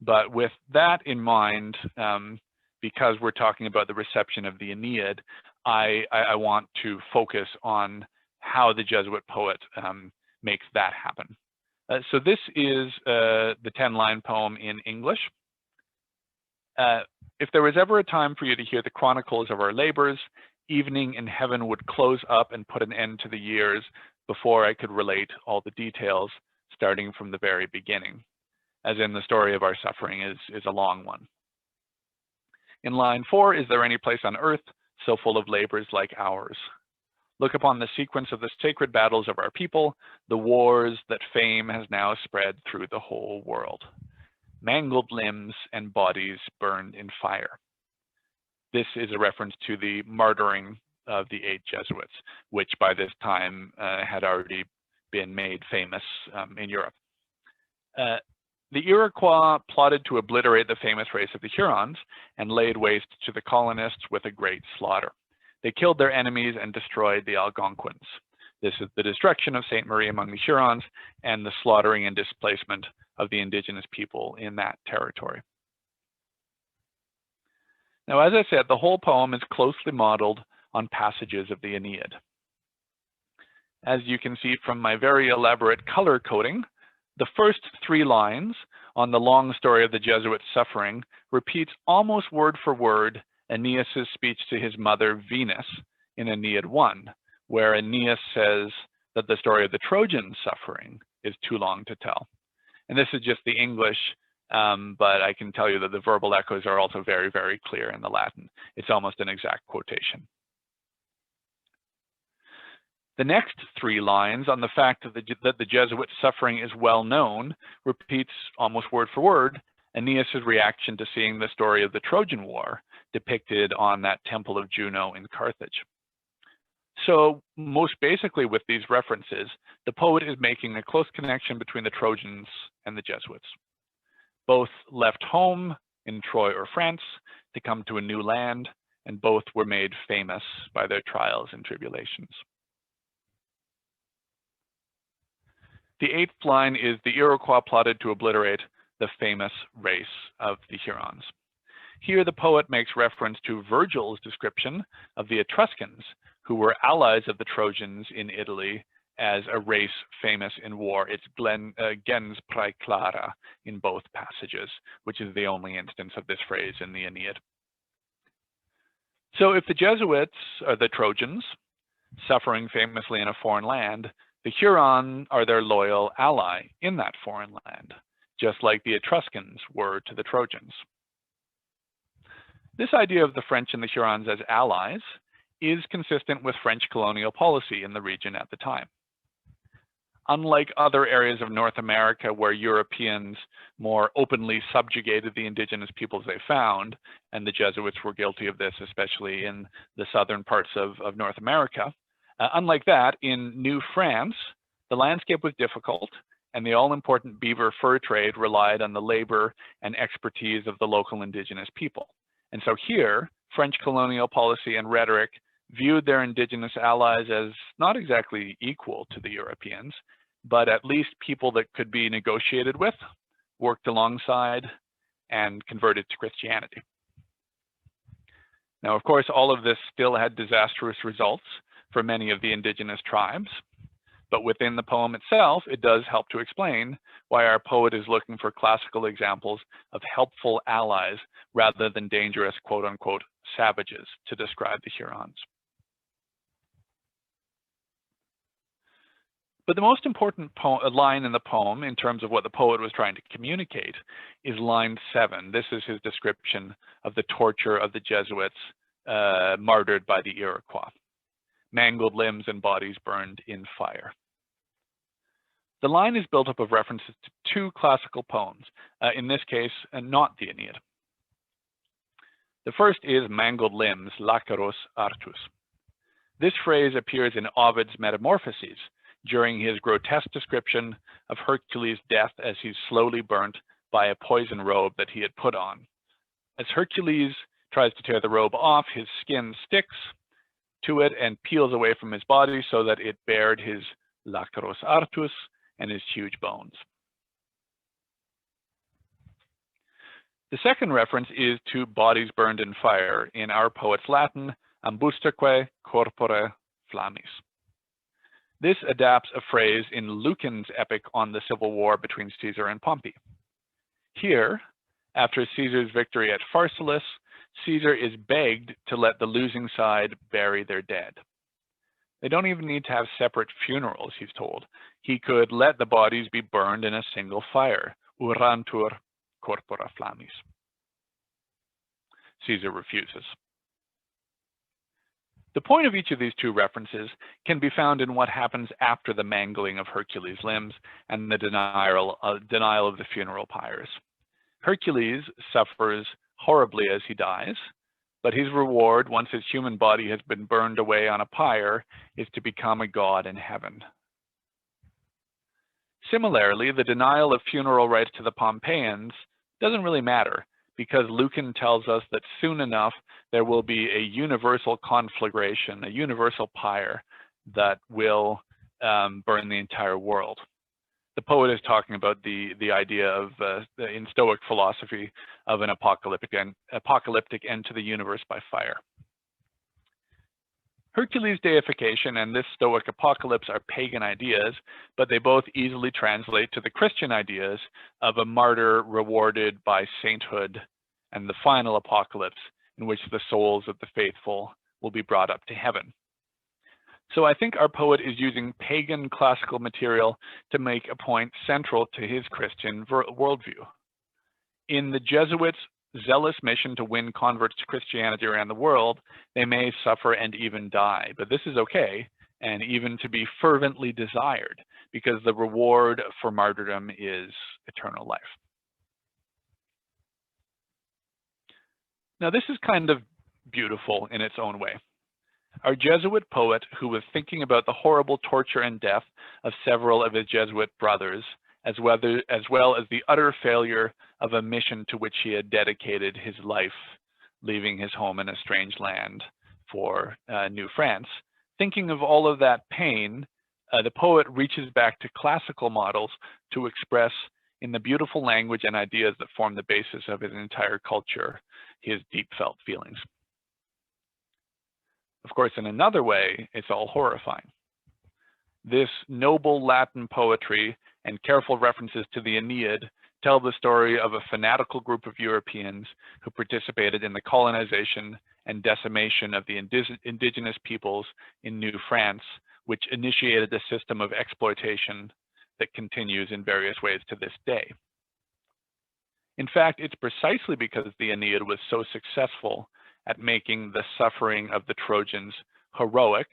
But with that in mind, because we're talking about the reception of the Aeneid, I want to focus on how the Jesuit poet makes that happen. So this is the 10-line poem in English. If there was ever a time for you to hear the chronicles of our labors, evening in heaven would close up and put an end to the years before I could relate all the details, starting from the very beginning, as in the story of our suffering is a long one. In line 4, is there any place on earth so full of labors like ours? Look upon the sequence of the sacred battles of our people, the wars that fame has now spread through the whole world. Mangled limbs and bodies burned in fire. This is a reference to the martyring of the 8 Jesuits, which by this time had already been made famous in Europe. The Iroquois plotted to obliterate the famous race of the Hurons and laid waste to the colonists with a great slaughter. They killed their enemies and destroyed the Algonquins. This is the destruction of Sainte Marie among the Hurons and the slaughtering and displacement of the indigenous people in that territory. Now, as I said, the whole poem is closely modeled on passages of the Aeneid. As you can see from my very elaborate color coding, the first 3 lines on the long story of the Jesuits' suffering repeats almost word for word Aeneas' speech to his mother Venus in Aeneid 1, where Aeneas says that the story of the Trojans' suffering is too long to tell. And this is just the English, but I can tell you that the verbal echoes are also very, very clear in the Latin. It's almost an exact quotation. The next 3 lines on the fact that the Jesuits' suffering is well known repeats almost word for word Aeneas' reaction to seeing the story of the Trojan War depicted on that temple of Juno in Carthage. So most basically with these references, the poet is making a close connection between the Trojans and the Jesuits. Both left home in Troy or France to come to a new land, and both were made famous by their trials and tribulations. The 8th line is the Iroquois plotted to obliterate the famous race of the Hurons. Here the poet makes reference to Virgil's description of the Etruscans, who were allies of the Trojans in Italy, as a race famous in war. It's gens praeclara in both passages, which is the only instance of this phrase in the Aeneid. So if the Jesuits are the Trojans, suffering famously in a foreign land, the Huron are their loyal ally in that foreign land, just like the Etruscans were to the Trojans. This idea of the French and the Hurons as allies is consistent with French colonial policy in the region at the time. Unlike other areas of North America where Europeans more openly subjugated the indigenous peoples they found, and the Jesuits were guilty of this, especially in the southern parts of North America, unlike that, in New France, the landscape was difficult, and the all-important beaver fur trade relied on the labor and expertise of the local indigenous people. And so here, French colonial policy and rhetoric viewed their indigenous allies as not exactly equal to the Europeans, but at least people that could be negotiated with, worked alongside, and converted to Christianity. Now, of course, all of this still had disastrous results for many of the indigenous tribes, but within the poem itself, it does help to explain why our poet is looking for classical examples of helpful allies rather than dangerous, quote-unquote, savages to describe the Hurons. But the most important line in the poem, in terms of what the poet was trying to communicate, is line 7. This is his description of the torture of the Jesuits martyred by the Iroquois. Mangled limbs and bodies burned in fire. The line is built up of references to 2 classical poems, in this case, not the Aeneid. The first is mangled limbs, laceros artus. This phrase appears in Ovid's Metamorphoses, during his grotesque description of Hercules' death as he's slowly burnt by a poison robe that he had put on. As Hercules tries to tear the robe off, his skin sticks to it and peels away from his body so that it bared his laceros artus and his huge bones. The second reference is to bodies burned in fire in our poet's Latin, ambustaque corpore flammis. This adapts a phrase in Lucan's epic on the civil war between Caesar and Pompey. Here, after Caesar's victory at Pharsalus, Caesar is begged to let the losing side bury their dead. They don't even need to have separate funerals, he's told. He could let the bodies be burned in a single fire, urantur corpora flammis. Caesar refuses. The point of each of these 2 references can be found in what happens after the mangling of Hercules' limbs and the denial of the funeral pyres. Hercules suffers horribly as he dies, but his reward, once his human body has been burned away on a pyre, is to become a god in heaven. Similarly, the denial of funeral rites to the Pompeians doesn't really matter, because Lucan tells us that soon enough there will be a universal conflagration, a universal pyre that will burn the entire world. the poet is talking about the idea of, in Stoic philosophy, of an apocalyptic end to the universe by fire. Hercules' deification and this Stoic apocalypse are pagan ideas, but they both easily translate to the Christian ideas of a martyr rewarded by sainthood and the final apocalypse, in which the souls of the faithful will be brought up to heaven. So I think our poet is using pagan classical material to make a point central to his Christian worldview. In the Jesuits' zealous mission to win converts to Christianity around the world, they may suffer and even die, but this is okay, and even to be fervently desired, because the reward for martyrdom is eternal life. Now, this is kind of beautiful in its own way. Our Jesuit poet, who was thinking about the horrible torture and death of several of his Jesuit brothers, as well as the utter failure of a mission to which he had dedicated his life, leaving his home in a strange land for New France. Thinking of all of that pain, the poet reaches back to classical models to express in the beautiful language and ideas that form the basis of his entire culture, his deep felt feelings. Of course, in another way, it's all horrifying. This noble Latin poetry and careful references to the Aeneid tell the story of a fanatical group of Europeans who participated in the colonization and decimation of the indigenous peoples in New France, which initiated a system of exploitation that continues in various ways to this day. In fact, it's precisely because the Aeneid was so successful at making the suffering of the Trojans heroic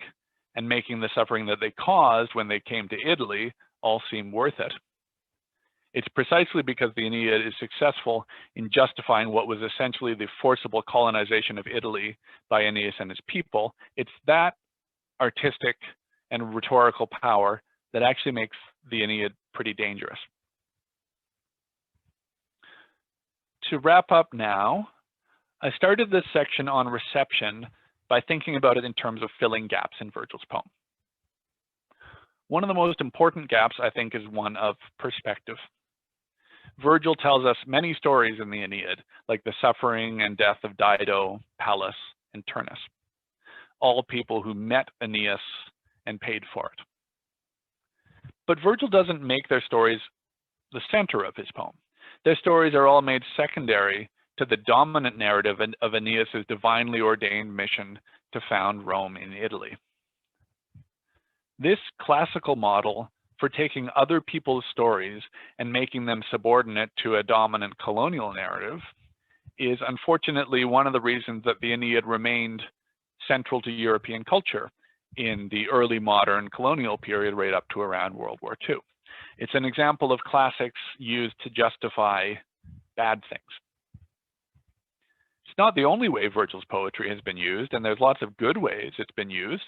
and making the suffering that they caused when they came to Italy all seem worth it. It's precisely because the Aeneid is successful in justifying what was essentially the forcible colonization of Italy by Aeneas and his people. It's that artistic and rhetorical power that actually makes the Aeneid pretty dangerous. To wrap up now, I started this section on reception by thinking about it in terms of filling gaps in Virgil's poem. One of the most important gaps, I think, is one of perspective. Virgil tells us many stories in the Aeneid, like the suffering and death of Dido, Pallas, and Turnus, all people who met Aeneas and paid for it. But Virgil doesn't make their stories the center of his poem. Their stories are all made secondary to the dominant narrative of Aeneas's divinely ordained mission to found Rome in Italy. This classical model for taking other people's stories and making them subordinate to a dominant colonial narrative is unfortunately one of the reasons that the Aeneid remained central to European culture in the early modern colonial period right up to around World War II. It's an example of classics used to justify bad things. It's not the only way Virgil's poetry has been used, and there's lots of good ways it's been used,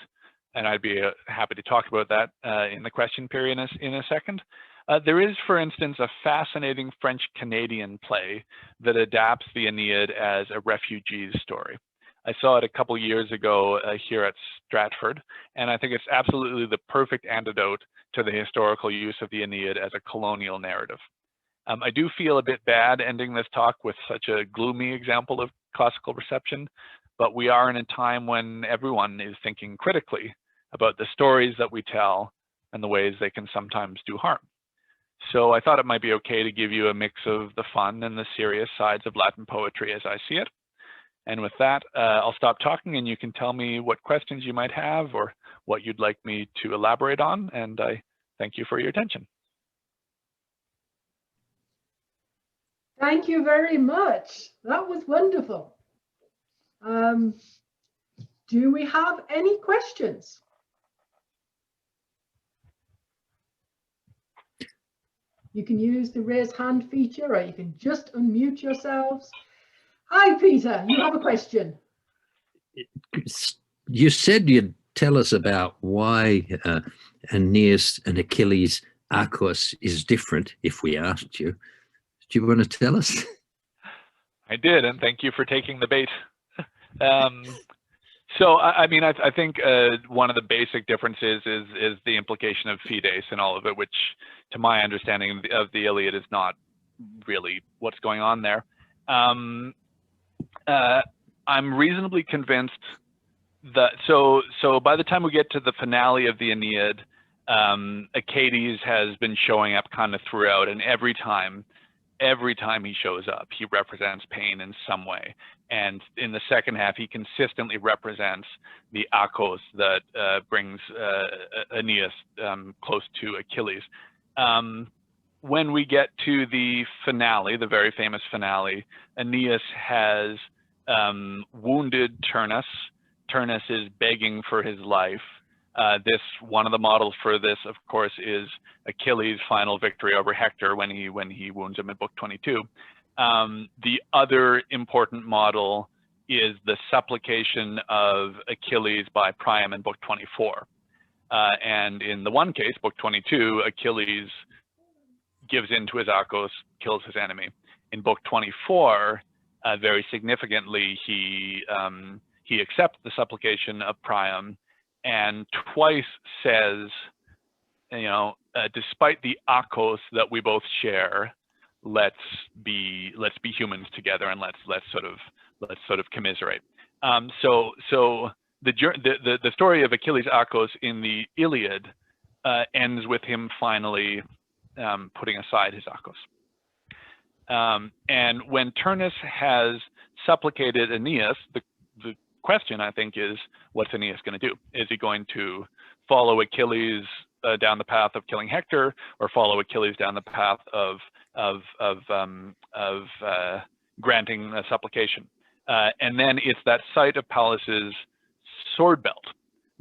and I'd be happy to talk about that in the question period in a second. There is, for instance, a fascinating French-Canadian play that adapts the Aeneid as a refugee's story. I saw it a couple years ago here at Stratford, and I think it's absolutely the perfect antidote to the historical use of the Aeneid as a colonial narrative. I do feel a bit bad ending this talk with such a gloomy example of classical reception, but we are in a time when everyone is thinking critically about the stories that we tell and the ways they can sometimes do harm. So I thought it might be okay to give you a mix of the fun and the serious sides of Latin poetry as I see it. And with that, I'll stop talking and you can tell me what questions you might have or what you'd like me to elaborate on. And I thank you for your attention. Thank you very much. That was wonderful. Do we have any questions? You can use the raise hand feature, or you can just unmute yourselves. Hi, Peter, you have a question. You said you'd tell us about why Aeneas and Achilles' ἄχος is different if we asked you. Do you want to tell us? I did, and thank you for taking the bait. So I mean, I think one of the basic differences is the implication of fides and all of it, which, to my understanding of the Iliad, is not really what's going on there. I'm reasonably convinced that so by the time we get to the finale of the Aeneid, Achates has been showing up kind of throughout, and every time he shows up, he represents pain in some way. And in the second half, he consistently represents the Áchos that brings Aeneas close to Achilles. When we get to the finale, the very famous finale, Aeneas has wounded Turnus. Turnus is begging for his life. One of the models for this, of course, is Achilles' final victory over Hector when he wounds him in Book 22. The other important model is the supplication of Achilles by Priam in Book 24. And in the one case, Book 22, Achilles gives in to his Áchos, kills his enemy. In Book 24, very significantly, he accepts the supplication of Priam, and twice says, despite the Áchos that we both share, let's be humans together, and let's sort of commiserate. So the story of Achilles' Áchos in the Iliad ends with him finally putting aside his Áchos. And when Turnus has supplicated Aeneas, the question, I think, is, what's Aeneas going to do? Is he going to follow Achilles down the path of killing Hector, or follow Achilles down the path of granting a supplication? And then it's that sight of Pallas's sword belt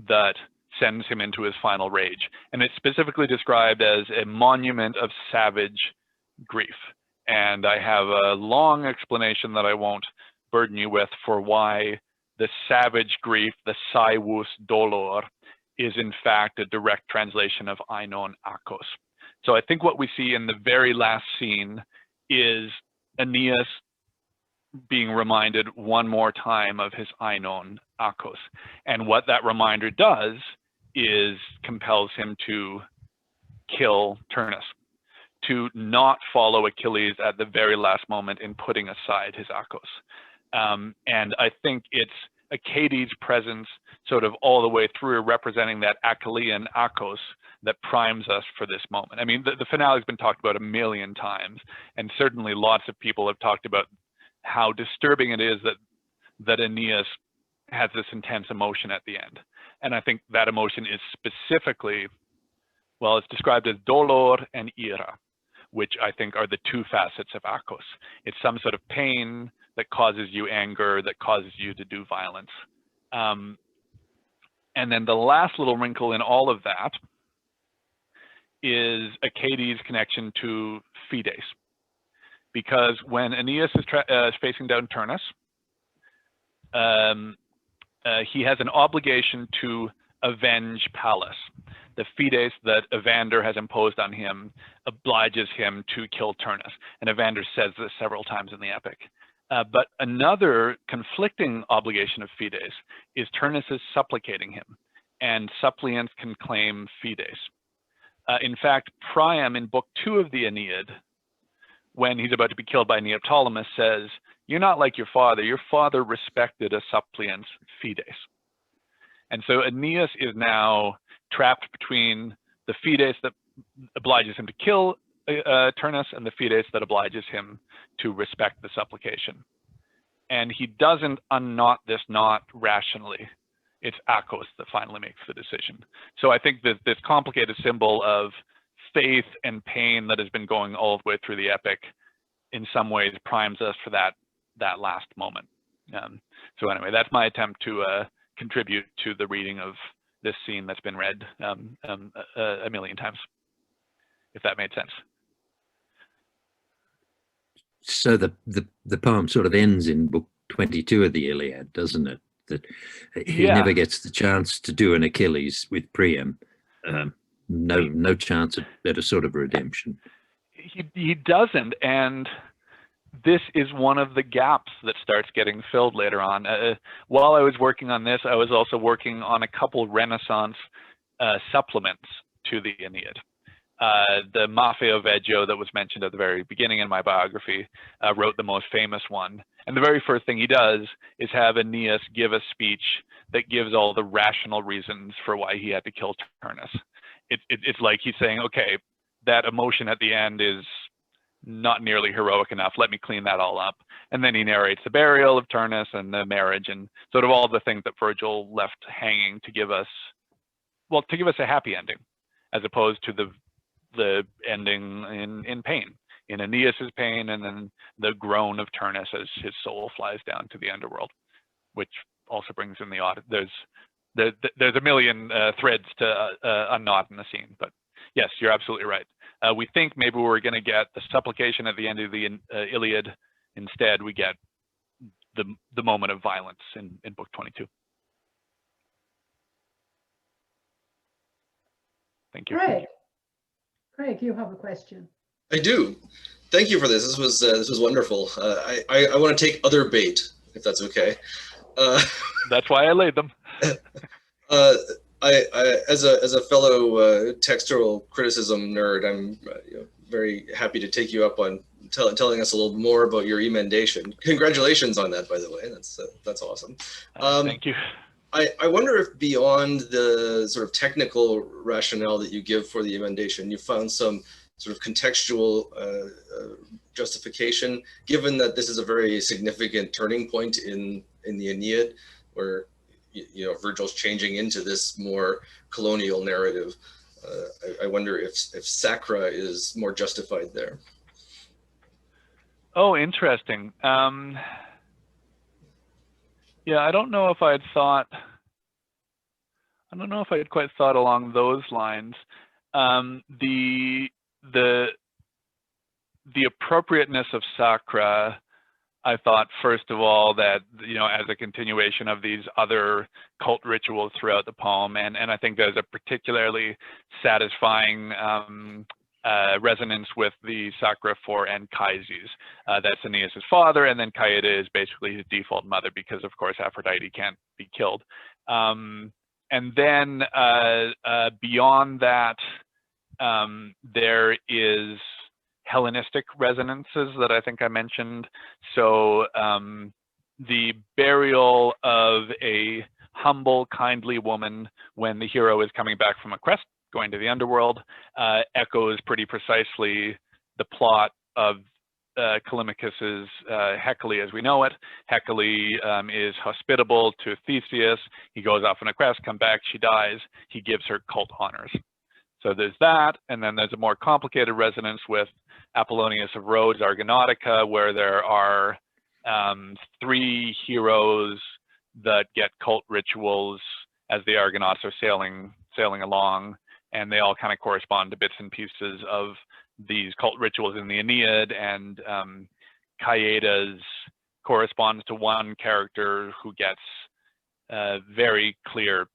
that sends him into his final rage. And it's specifically described as a monument of savage grief. And I have a long explanation that I won't burden you with for why the savage grief, the saevus dolor, is in fact a direct translation of ainon Áchos. So I think what we see in the very last scene is Aeneas being reminded one more time of his ainon Áchos. And what that reminder does is compels him to kill Turnus, to not follow Achilles at the very last moment in putting aside his Áchos. And I think it's Achates' presence sort of all the way through, representing that Achillean Áchos, that primes us for this moment. I mean, the finale has been talked about a million times, and certainly lots of people have talked about how disturbing it is that Aeneas has this intense emotion at the end. And I think that emotion is specifically, well, it's described as dolor and ira, which I think are the two facets of Áchos. It's some sort of pain that causes you anger, that causes you to do violence. And then the last little wrinkle in all of that is Achates' connection to Fides. Because when Aeneas is facing down Turnus, he has an obligation to avenge Pallas. The Fides that Evander has imposed on him obliges him to kill Turnus. And Evander says this several times in the epic. But another conflicting obligation of Fides is Turnus is supplicating him, and suppliants can claim Fides. In fact, Priam in Book 2 of the Aeneid, when he's about to be killed by Neoptolemus, says, "You're not like your father. Your father respected a suppliant's Fides." And so Aeneas is now trapped between the Fides that obliges him to kill Turnus and the Fides that obliges him to respect the supplication. And he doesn't unknot this knot rationally. It's Áchos that finally makes the decision. So I think that this complicated symbol of faith and pain that has been going all the way through the epic in some ways primes us for that last moment. So anyway, that's my attempt to contribute to the reading of this scene that's been read a million times, if that made sense. So the poem sort of ends in Book 22 of the Iliad, doesn't it? That he never gets the chance to do an Achilles with Priam. No chance at a sort of redemption. He doesn't, and this is one of the gaps that starts getting filled later on. While I was working on this, I was also working on a couple Renaissance supplements to the Aeneid. The Maffeo Vegio that was mentioned at the very beginning in my biography wrote the most famous one. And the very first thing he does is have Aeneas give a speech that gives all the rational reasons for why he had to kill Turnus. It's like he's saying, okay, that emotion at the end is not nearly heroic enough. Let me clean that all up. And then he narrates the burial of Turnus and the marriage and sort of all the things that Virgil left hanging to give us, well, to give us a happy ending, as opposed to the ending in pain, in Aeneas's pain, and then the groan of Turnus as his soul flies down to the underworld, which also brings in the odd. There's a million threads to unknot in the scene, but yes, you're absolutely right. We think maybe we're going to get the supplication at the end of the Iliad. Instead, we get the moment of violence in Book 22. Thank you. Craig, you have a question. I do. Thank you for this. This was wonderful. I want to take other bait, if that's okay. That's why I laid them. I as a fellow textual criticism nerd, I'm very happy to take you up on telling us a little more about your emendation. Congratulations on that, by the way. That's awesome. Thank you. I wonder if beyond the sort of technical rationale that you give for the emendation, you found some sort of contextual justification, given that this is a very significant turning point in the Aeneid, where Virgil's changing into this more colonial narrative. I wonder if sacra is more justified there. Oh, interesting. Yeah, I don't know if I had quite thought along those lines. The appropriateness of sacra, I thought, first of all, that, as a continuation of these other cult rituals throughout the poem, and I think there's a particularly satisfying resonance with the sacra for Anchises. That's Aeneas' father, and then Caieta is basically his default mother, because of course Aphrodite can't be killed. And then beyond that, there is Hellenistic resonances that I think I mentioned. So the burial of a humble, kindly woman when the hero is coming back from a quest, going to the underworld, echoes pretty precisely the plot of Callimachus's Hecale as we know it. Hecale is hospitable to Theseus. He goes off on a quest, come back, she dies. He gives her cult honors. So there's that, and then there's a more complicated resonance with Apollonius of Rhodes' Argonautica, where there are 3 heroes that get cult rituals as the Argonauts are sailing along, and they all kind of correspond to bits and pieces of these cult rituals in the Aeneid, and Caieta's corresponds to one character who gets very clear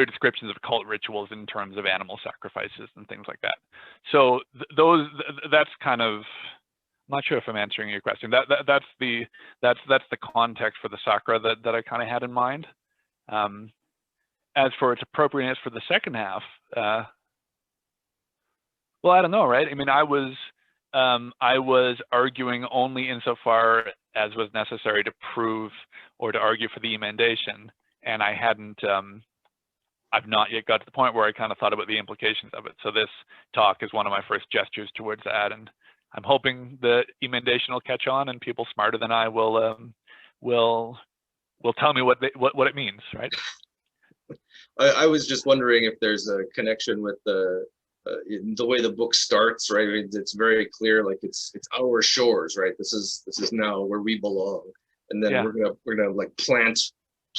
descriptions of cult rituals in terms of animal sacrifices and things like that. So that's kind of, I'm not sure if I'm answering your question. That's the context for the sacra that I kind of had in mind. As for its appropriateness for the second half, well, I don't know, right? I mean, I was arguing only insofar as was necessary to prove or to argue for the emendation, and I've not yet got to the point where I kind of thought about the implications of it. So this talk is one of my first gestures towards that, and I'm hoping the emendation will catch on, and people smarter than I will tell me what it means, right? I was just wondering if there's a connection with the way the book starts, right? It's very clear, like it's our shores, right? This is now where we belong, and then we're gonna like plant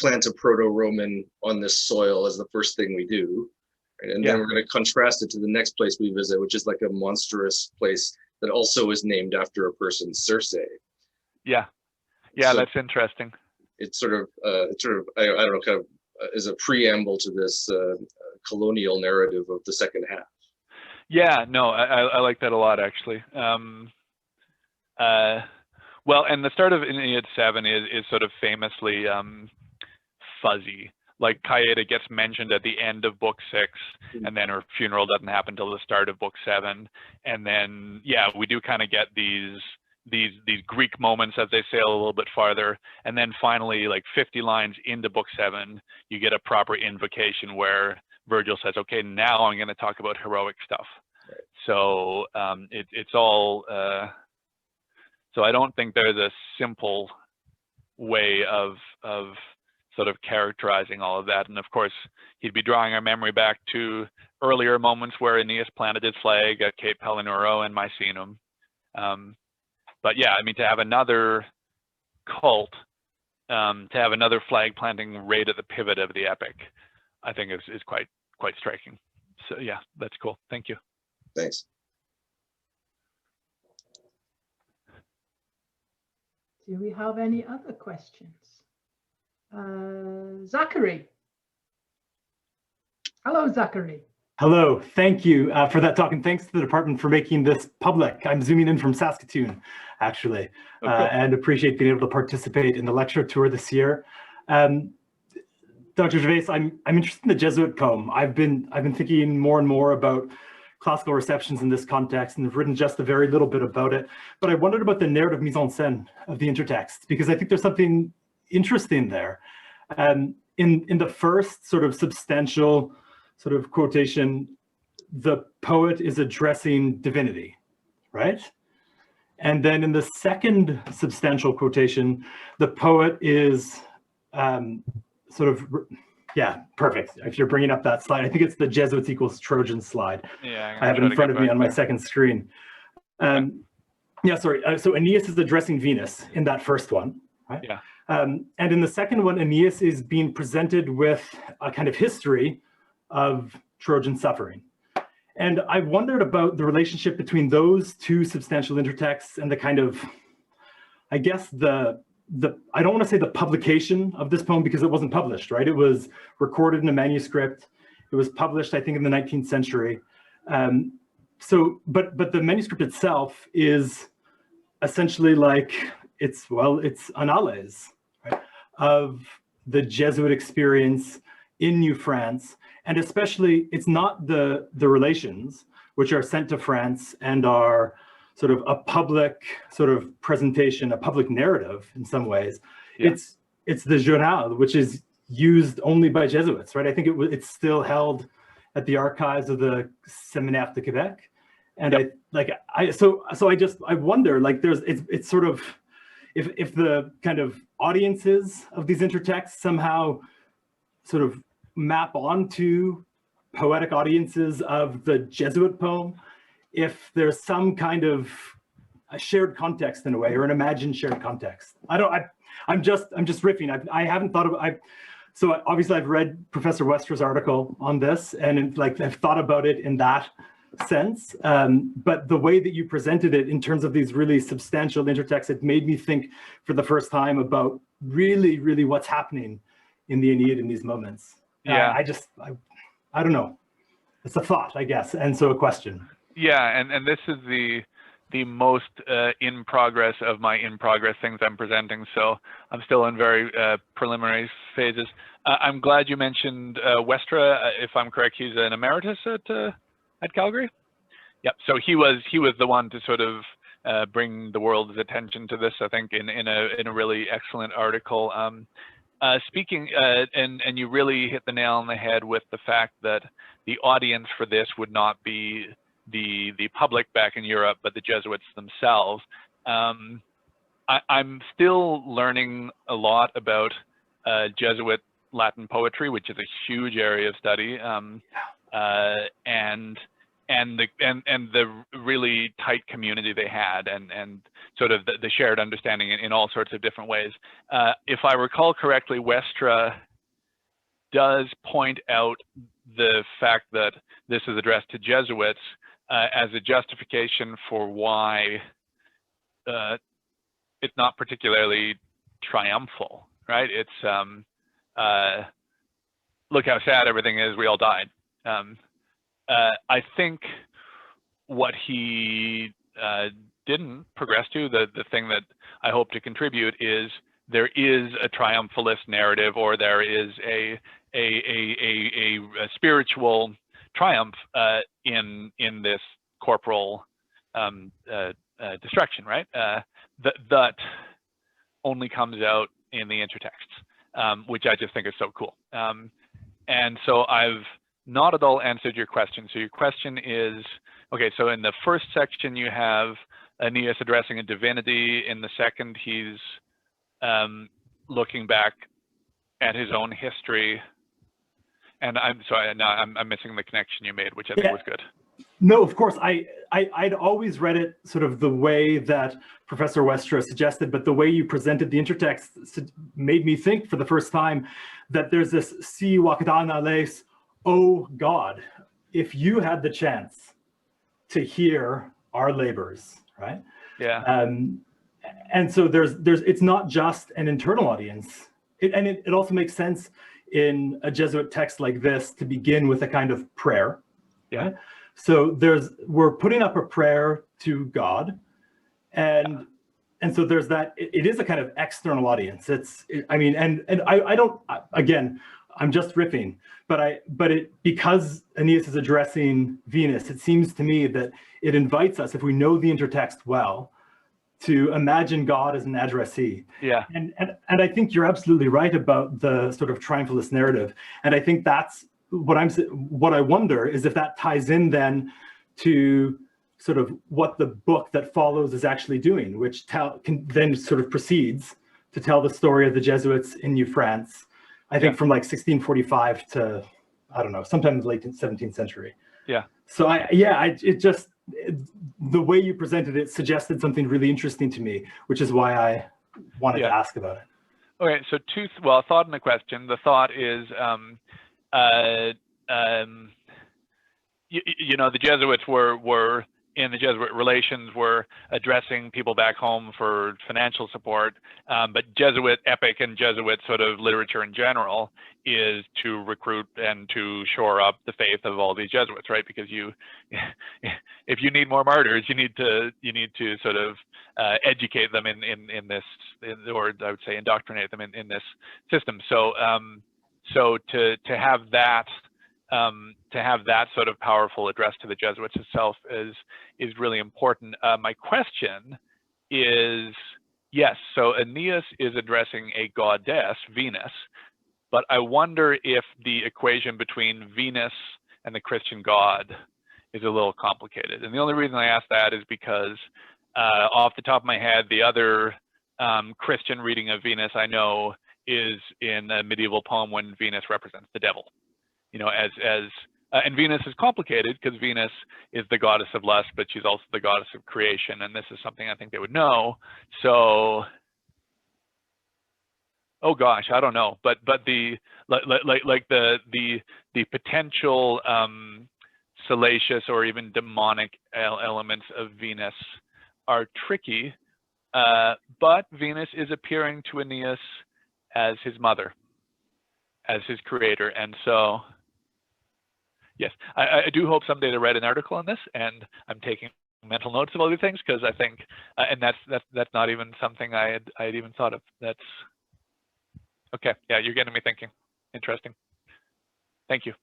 a proto-Roman on this soil as the first thing we do, right? And then we're gonna contrast it to the next place we visit, which is like a monstrous place that also is named after a person, Circe. Yeah, so that's interesting. It's sort of I don't know, kind of is a preamble to this colonial narrative of the second half. Yeah, no, I like that a lot, actually. Well, and the start of Aeneid 7 is sort of famously fuzzy. Like Caieta gets mentioned at the end of book 6, and then her funeral doesn't happen till the start of book 7. And then, yeah, we do kind of get these Greek moments as they sail a little bit farther. And then finally, like 50 lines into book 7, you get a proper invocation where Virgil says, okay, now I'm going to talk about heroic stuff. Right. So it's all, so I don't think there's a simple way of sort of characterizing all of that. And of course, he'd be drawing our memory back to earlier moments where Aeneas planted his flag at Cape Pellinuro and Misenum. But yeah, I mean, to have another cult, to have another flag planting right at the pivot of the epic, I think is quite striking. So yeah, that's cool. Thank you. Thanks. Do we have any other questions? Zachary. Hello, Zachary. Hello, thank you for that talk, and thanks to the department for making this public. I'm zooming in from Saskatoon, actually, and appreciate being able to participate in the lecture tour this year. Dr. Gervais, I'm interested in the Jesuit poem. I've been thinking more and more about classical receptions in this context, and have written just a very little bit about it. But I wondered about the narrative mise en scène of the intertext, because I think there's something interesting there. In the first sort of substantial sort of quotation, the poet is addressing divinity, right? And then in the second substantial quotation, the poet is sort of, yeah, perfect. If you're bringing up that slide, I think it's the Jesuits equals Trojans slide. Yeah, I have it in front of me on my second screen. Yeah, sorry. So Aeneas is addressing Venus in that first one, right? Yeah. And in the second one, Aeneas is being presented with a kind of history of Trojan suffering. And I wondered about the relationship between those two substantial intertexts and the kind of, I guess, I don't want to say the publication of this poem, because it wasn't published, right? It was recorded in a manuscript. It was published, I think, in the 19th century. But the manuscript itself is essentially like, it's annales, right, of the Jesuit experience in New France. And especially, it's not the relations which are sent to France and are sort of a public sort of presentation, a public narrative in some ways. Yeah. It's the journal, which is used only by Jesuits, right? I think it's still held at the archives of the Séminaire de Québec. And yep. I wonder, like, it's sort of, if the kind of audiences of these intertexts somehow sort of map onto poetic audiences of the Jesuit poem, if there's some kind of a shared context in a way, or an imagined shared context. I'm just riffing. I haven't thought of, so obviously I've read Professor Westra's article on this, and I've thought about it in that sense. But the way that you presented it in terms of these really substantial intertexts, it made me think for the first time about really, really what's happening in the Aeneid in these moments. Yeah, I don't know. It's a thought, I guess, and so a question. Yeah, and this is the most in progress of my in progress things I'm presenting. So I'm still in very preliminary phases. I'm glad you mentioned Westra. If I'm correct, he's an emeritus at Calgary. Yep. So he was the one to sort of bring the world's attention to this, I think, in a really excellent article. Speaking, and you really hit the nail on the head with the fact that the audience for this would not be the public back in Europe, but the Jesuits themselves. I'm still learning a lot about Jesuit Latin poetry, which is a huge area of study, and the really tight community they had, and sort of the shared understanding in all sorts of different ways. If I recall correctly, Westra does point out the fact that this is addressed to Jesuits as a justification for why it's not particularly triumphal, right? It's look how sad everything is, we all died. I think what he didn't progress to, the thing that I hope to contribute is there is a triumphalist narrative, or there is a spiritual triumph in this corporal destruction, right? That only comes out in the intertexts, which I just think is so cool. And so I've not at all answered your question. So your question is, okay, so in the first section you have Aeneas addressing a divinity. In the second, he's looking back at his own history. And I'm sorry, no, I'm missing the connection you made, which I think was good. No, of course. I'd always read it sort of the way that Professor Westra suggested, but the way you presented the intertext made me think for the first time that there's this si wakatana les, oh God, if you had the chance to hear our labors, right? Yeah. And so there's it's not just an internal audience. It also makes sense in a Jesuit text like this to begin with a kind of prayer. Yeah. Right? So we're putting up a prayer to God, and so there's that. It is a kind of external audience. Again, I'm just riffing, but because Aeneas is addressing Venus, it seems to me that it invites us, if we know the intertext well, to imagine God as an addressee. Yeah. And I think you're absolutely right about the sort of triumphalist narrative, and I think that's what I wonder is if that ties in then to sort of what the book that follows is actually doing, which then sort of proceeds to tell the story of the Jesuits in New France, I think from like 1645 to, I don't know, sometime in the late 17th century. Yeah. So the way you presented it suggested something really interesting to me, which is why I wanted to ask about it. Okay, so a thought and a question. The thought is, the Jesuits were in the Jesuit relations were addressing people back home for financial support, but Jesuit epic and Jesuit sort of literature in general is to recruit and to shore up the faith of all these Jesuits, right? Because if you need more martyrs, you need to sort of educate them in this, or I would say indoctrinate them in this system. So to have that sort of powerful address to the Jesuits itself is really important. My question is, yes, so Aeneas is addressing a goddess, Venus, but I wonder if the equation between Venus and the Christian God is a little complicated. And the only reason I ask that is because off the top of my head, the other Christian reading of Venus I know is in a medieval poem when Venus represents the devil. And Venus is complicated because Venus is the goddess of lust, but she's also the goddess of creation, and this is something I think they would know. So, oh gosh, I don't know, but the the potential salacious or even demonic elements of Venus are tricky, but Venus is appearing to Aeneas as his mother, as his creator, and so. Yes, I do hope someday to write an article on this, and I'm taking mental notes of all these things because I think, and that's not even something I had even thought of. That's okay. Yeah, you're getting me thinking. Interesting. Thank you.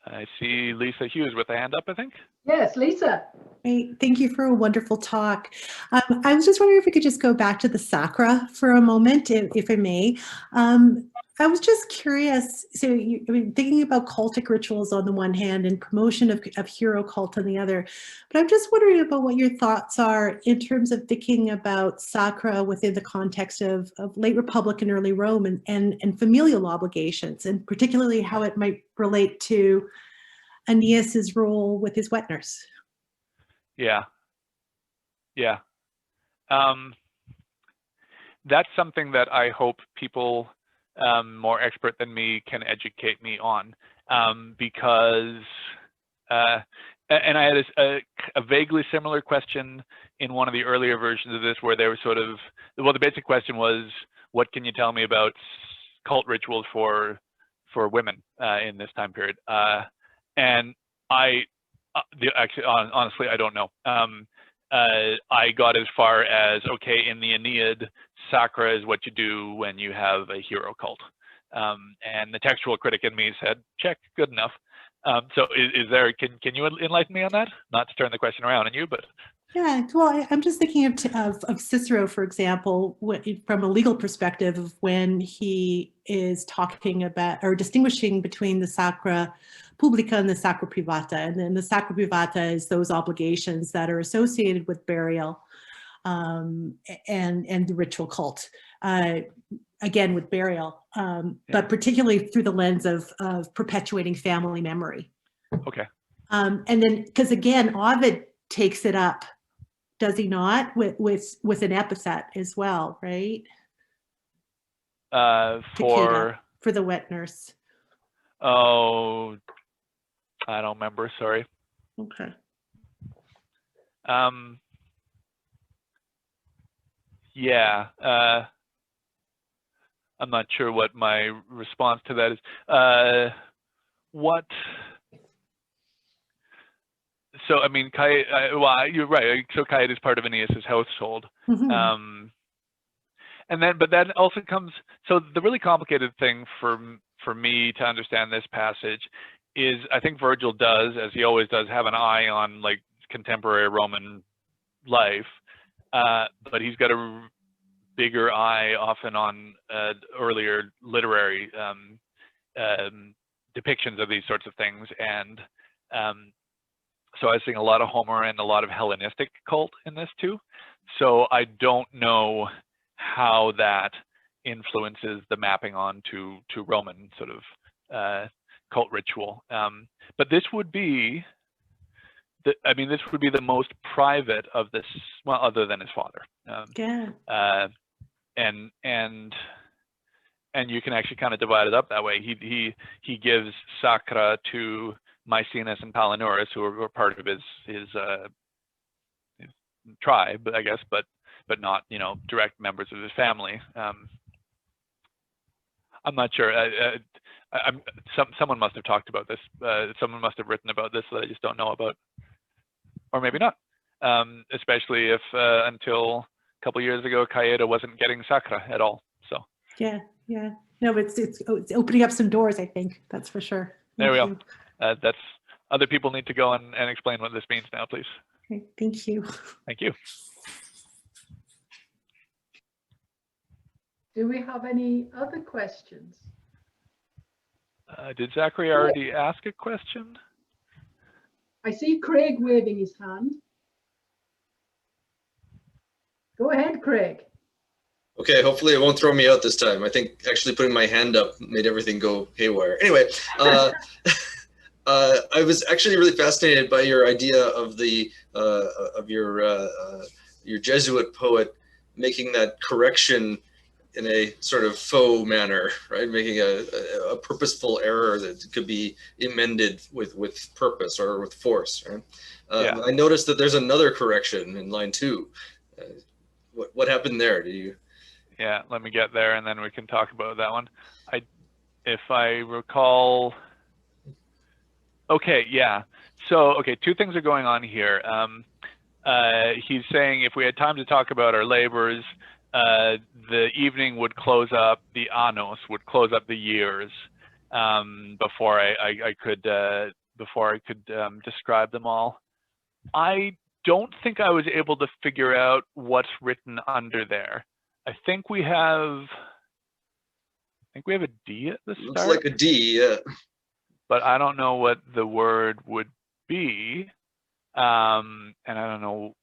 I see Lisa Hughes with a hand up, I think. Yes, Lisa. Great. Thank you for a wonderful talk. I was just wondering if we could just go back to the sacra for a moment, if I may. I was just curious, so thinking about cultic rituals on the one hand and promotion of hero cult on the other, but I'm just wondering about what your thoughts are in terms of thinking about sacra within the context of late Republic and early Rome and familial obligations, and particularly how it might relate to Aeneas's role with his wet nurse. Yeah. That's something that I hope people more expert than me can educate me on, because and I had a vaguely similar question in one of the earlier versions of this, where they were sort of, well, the basic question was, what can you tell me about cult rituals for women in this time period. And actually, honestly, I don't know. I got as far as, okay, in the Aeneid, sacra is what you do when you have a hero cult. And the textual critic in me said, check, good enough. So is there, can you enlighten me on that? Not to turn the question around on you, but. Yeah, well, I'm just thinking of Cicero, for example, from a legal perspective, of when he is talking about or distinguishing between the sacra publica and the sacra privata. And then the sacra privata is those obligations that are associated with burial and the ritual cult. Again, with burial, but particularly through the lens of perpetuating family memory. Okay. And then, because again, Ovid takes it up, does he not, with an epithet as well, right? For the wet nurse. Oh, I don't remember. Sorry. Okay. Yeah. I'm not sure what my response to that is. What? So, I mean, well, you're right. So Caieta is part of Aeneas's household. Mm-hmm. And then, but that also comes, so the really complicated thing for me to understand this passage is, I think Virgil does, as he always does, have an eye on like contemporary Roman life, but he's got a bigger eye often on earlier literary depictions of these sorts of things. And so I was seeing a lot of Homer and a lot of Hellenistic cult in this too. So I don't know how that influences the mapping on to Roman sort of cult ritual. But this would be, this would be the most private of this, well, other than his father. And you can actually kind of divide it up that way. He gives sacra to Maecenas and Palinurus, who are part of his tribe, I guess, but not, direct members of his family. I'm not sure. Someone must have talked about this. Someone must have written about this that I just don't know about, or maybe not. Especially if until a couple years ago, Caieta wasn't getting sacra at all. So yeah. No, but it's opening up some doors, I think. That's for sure. There we go. That's other people need to go and explain what this means now, please. Okay, thank you. Thank you. Do we have any other questions? Did Zachary already ask a question? I see Craig waving his hand. Go ahead, Craig. Okay, hopefully it won't throw me out this time. I think actually putting my hand up made everything go haywire. Anyway, I was actually really fascinated by your idea of the of your Jesuit poet making that correction in a sort of faux manner, right? Making a purposeful error that could be amended with purpose or with force, right? Yeah. I noticed that there's another correction in line 2. What happened there? Do you? Yeah, let me get there and then we can talk about that one. If I recall, okay, yeah. So, okay, 2 things are going on here. He's saying if we had time to talk about our labors, the evening would close up, the annos would close up the years before I could describe them all. I don't think I was able to figure out what's written under there. I think we have a D at the start. Looks like a D, yeah. But I don't know what the word would be. And I don't know.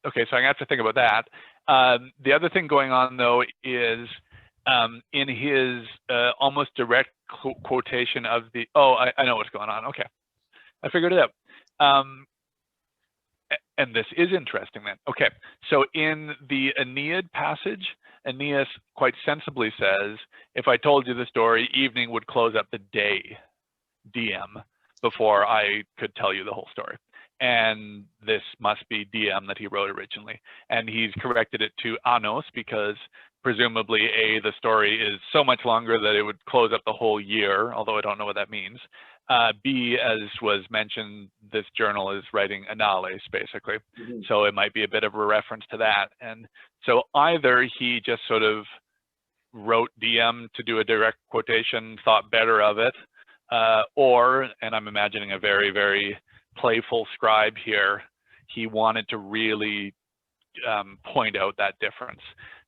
Okay, so I'm gonna have to think about that. The other thing going on though is in his almost direct quotation of the, I know what's going on. Okay, I figured it out. And this is interesting then. Okay, so in the Aeneid passage, Aeneas quite sensibly says, if I told you the story, evening would close up the day, DM, before I could tell you the whole story. And this must be DM that he wrote originally. And he's corrected it to annos because presumably the story is so much longer that it would close up the whole year, although I don't know what that means. B, as was mentioned, this journal is writing annales, basically. So it might be a bit of a reference to that. And so either he just sort of wrote DM to do a direct quotation, thought better of it, or, and I'm imagining a very, very playful scribe here, he wanted to really point out that difference,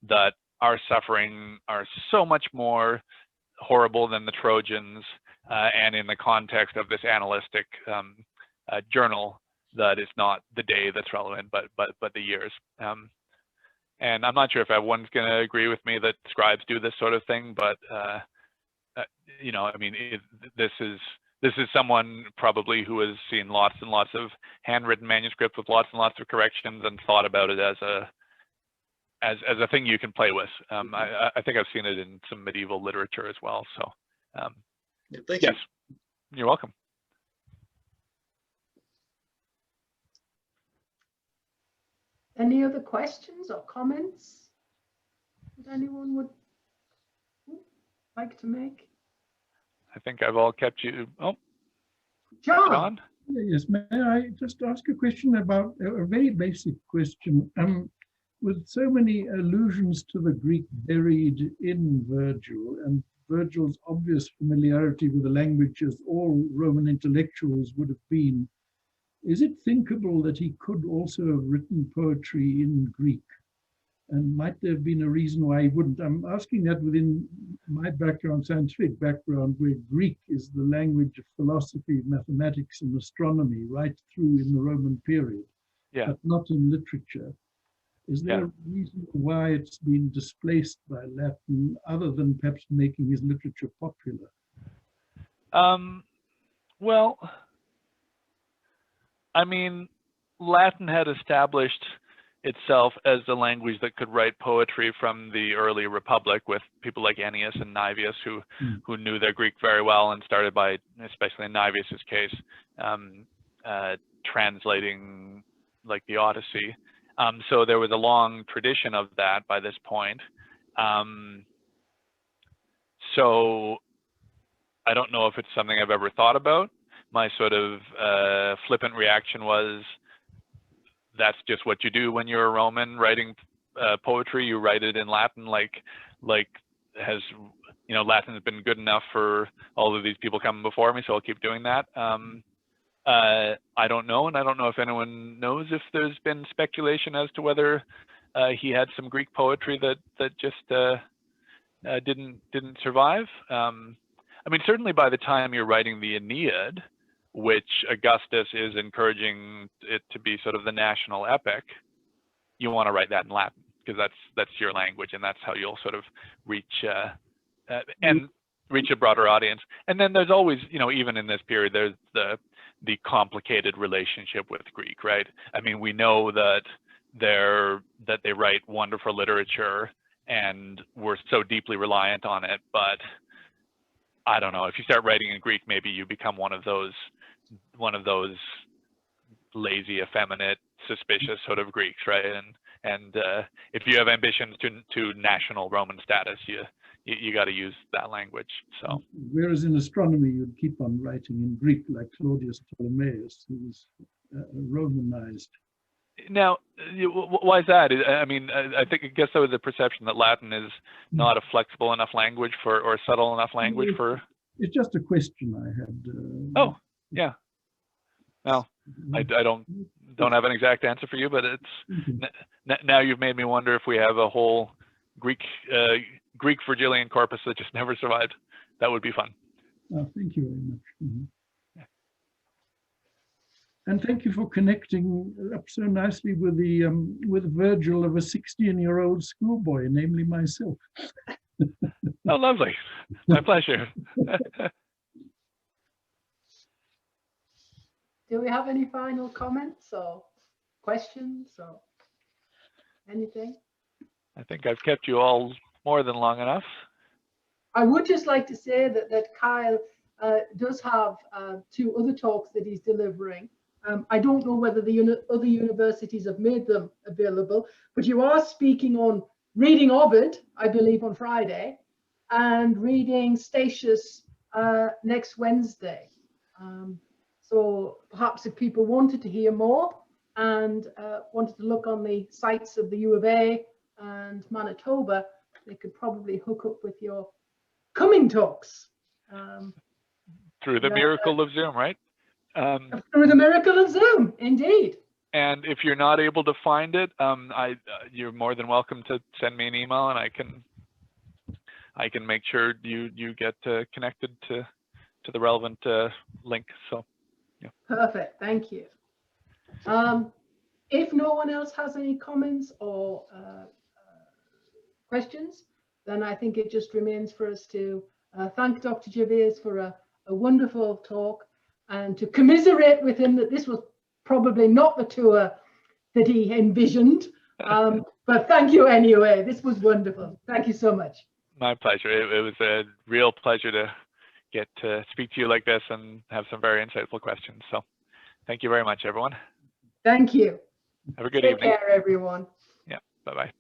that our suffering are so much more horrible than the Trojans, and in the context of this analytic journal, that is not the day that's relevant, but the years. And I'm not sure if everyone's going to agree with me that scribes do this sort of thing, but you know, I mean, this is someone probably who has seen lots and lots of handwritten manuscripts with lots and lots of corrections and thought about it as a thing you can play with. I think I've seen it in some medieval literature as well. So thank you. Yes, you're welcome. Any other questions or comments that anyone would like to make? I think I've all kept you. Oh, John. Yes, may I just ask a question about a very basic question? With so many allusions to the Greek buried in Virgil, and Virgil's obvious familiarity with the language as all Roman intellectuals would have been, is it thinkable that he could also have written poetry in Greek? And might there have been a reason why he wouldn't? I'm asking that within my background, scientific background, where Greek is the language of philosophy, mathematics, and astronomy right through in the Roman period, but not in literature. Is there a reason why it's been displaced by Latin, other than perhaps making his literature popular? Well, I mean, Latin had established itself as the language that could write poetry from the early Republic, with people like Aeneas and Naevius who knew their Greek very well and started by, especially in Naevius's case, translating like the Odyssey. So there was a long tradition of that by this point. So I don't know if it's something I've ever thought about. My sort of flippant reaction was, that's just what you do when you're a Roman writing poetry. You write it in Latin, like has, you know, Latin has been good enough for all of these people coming before me, so I'll keep doing that. I don't know, and I don't know if anyone knows if there's been speculation as to whether he had some Greek poetry that just didn't survive. I mean, certainly by the time you're writing the Aeneid, which Augustus is encouraging it to be sort of the national epic, you want to write that in Latin, because that's your language, and that's how you'll sort of reach a broader audience. And then there's always, you know, even in this period, there's the complicated relationship with Greek, right? I mean, we know that they write wonderful literature and we're so deeply reliant on it, but I don't know, if you start writing in Greek, maybe you become one of those lazy, effeminate, suspicious sort of Greeks, right? And if you have ambitions to national Roman status, you got to use that language. So whereas in astronomy you'd keep on writing in Greek, like Claudius Ptolemaeus, who was Romanized. Now, why is that? I mean, I guess there was a perception that Latin is not a flexible enough language for, or subtle enough language for. It's just a question I had. Oh, yeah. Well, I don't have an exact answer for you, but it's now you've made me wonder if we have a whole Greek Virgilian corpus that just never survived. That would be fun. Oh, thank you very much. Mm-hmm. And thank you for connecting up so nicely with the with Virgil of a 16-year-old schoolboy, namely myself. Oh, lovely! My pleasure. Do we have any final comments or questions or anything? I think I've kept you all more than long enough. I would just like to say that Kyle does have 2 other talks that he's delivering. I don't know whether the other universities have made them available, but you are speaking on reading Ovid, I believe, on Friday, and reading Statius next Wednesday. So perhaps if people wanted to hear more and wanted to look on the sites of the U of A and Manitoba, they could probably hook up with your coming talks. Through the miracle of Zoom, right? Through the miracle of Zoom, indeed. And if you're not able to find it, you're more than welcome to send me an email, and I can make sure you get connected to the relevant link. So, yeah. Perfect. Thank you. If no one else has any comments or questions, then I think it just remains for us to thank Dr. Gervais for a wonderful talk, and to commiserate with him that this was probably not the tour that he envisioned. But thank you anyway. This was wonderful. Thank you so much. My pleasure. It was a real pleasure to get to speak to you like this and have some very insightful questions. So thank you very much, everyone. Thank you. Have a good Take evening. care, everyone. Yeah. Bye-bye.